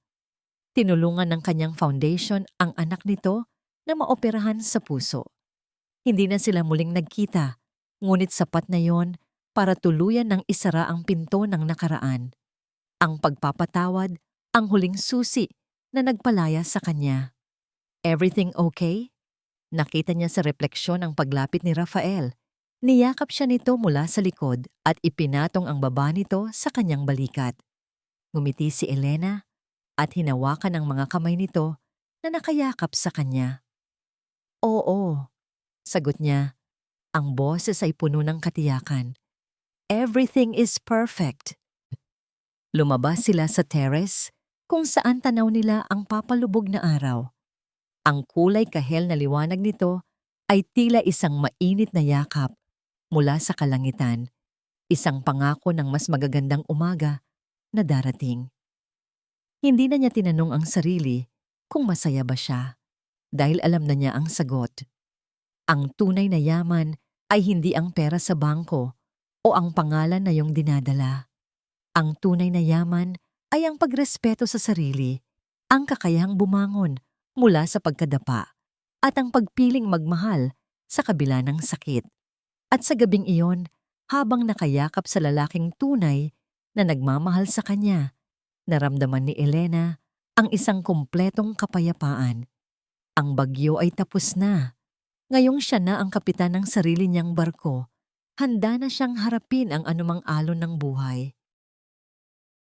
Tinulungan ng kanyang foundation ang anak nito na maoperahan sa puso. Hindi na sila muling nagkita, ngunit sapat na yon para tuluyan ng isara ang pinto ng nakaraan. Ang pagpapatawad, ang huling susi na nagpalaya sa kanya. "Everything okay?" Nakita niya sa refleksyon ang paglapit ni Rafael. Niyakap siya nito mula sa likod at ipinatong ang baba nito sa kanyang balikat. Ngumiti si Elena at hinawakan ang mga kamay nito na nakayakap sa kanya. "Oo," sagot niya. Ang boses ay puno ng katiyakan. "Everything is perfect." Lumabas sila sa terrace kung saan tanaw nila ang papalubog na araw. Ang kulay kahel na liwanag nito ay tila isang mainit na yakap mula sa kalangitan, isang pangako ng mas magagandang umaga na darating. Hindi na niya tinanong ang sarili kung masaya ba siya, dahil alam na niya ang sagot. Ang tunay na yaman ay hindi ang pera sa bangko o ang pangalan na iyong dinadala. Ang tunay na yaman ay ang pagrespeto sa sarili, ang kakayahang bumangon mula sa pagkadapa, at ang pagpiling magmahal sa kabila ng sakit. At sa gabing iyon, habang nakayakap sa lalaking tunay na nagmamahal sa kanya, naramdaman ni Elena ang isang kumpletong kapayapaan. Ang bagyo ay tapos na. Ngayong siya na ang kapitan ng sarili niyang barko, handa na siyang harapin ang anumang alon ng buhay.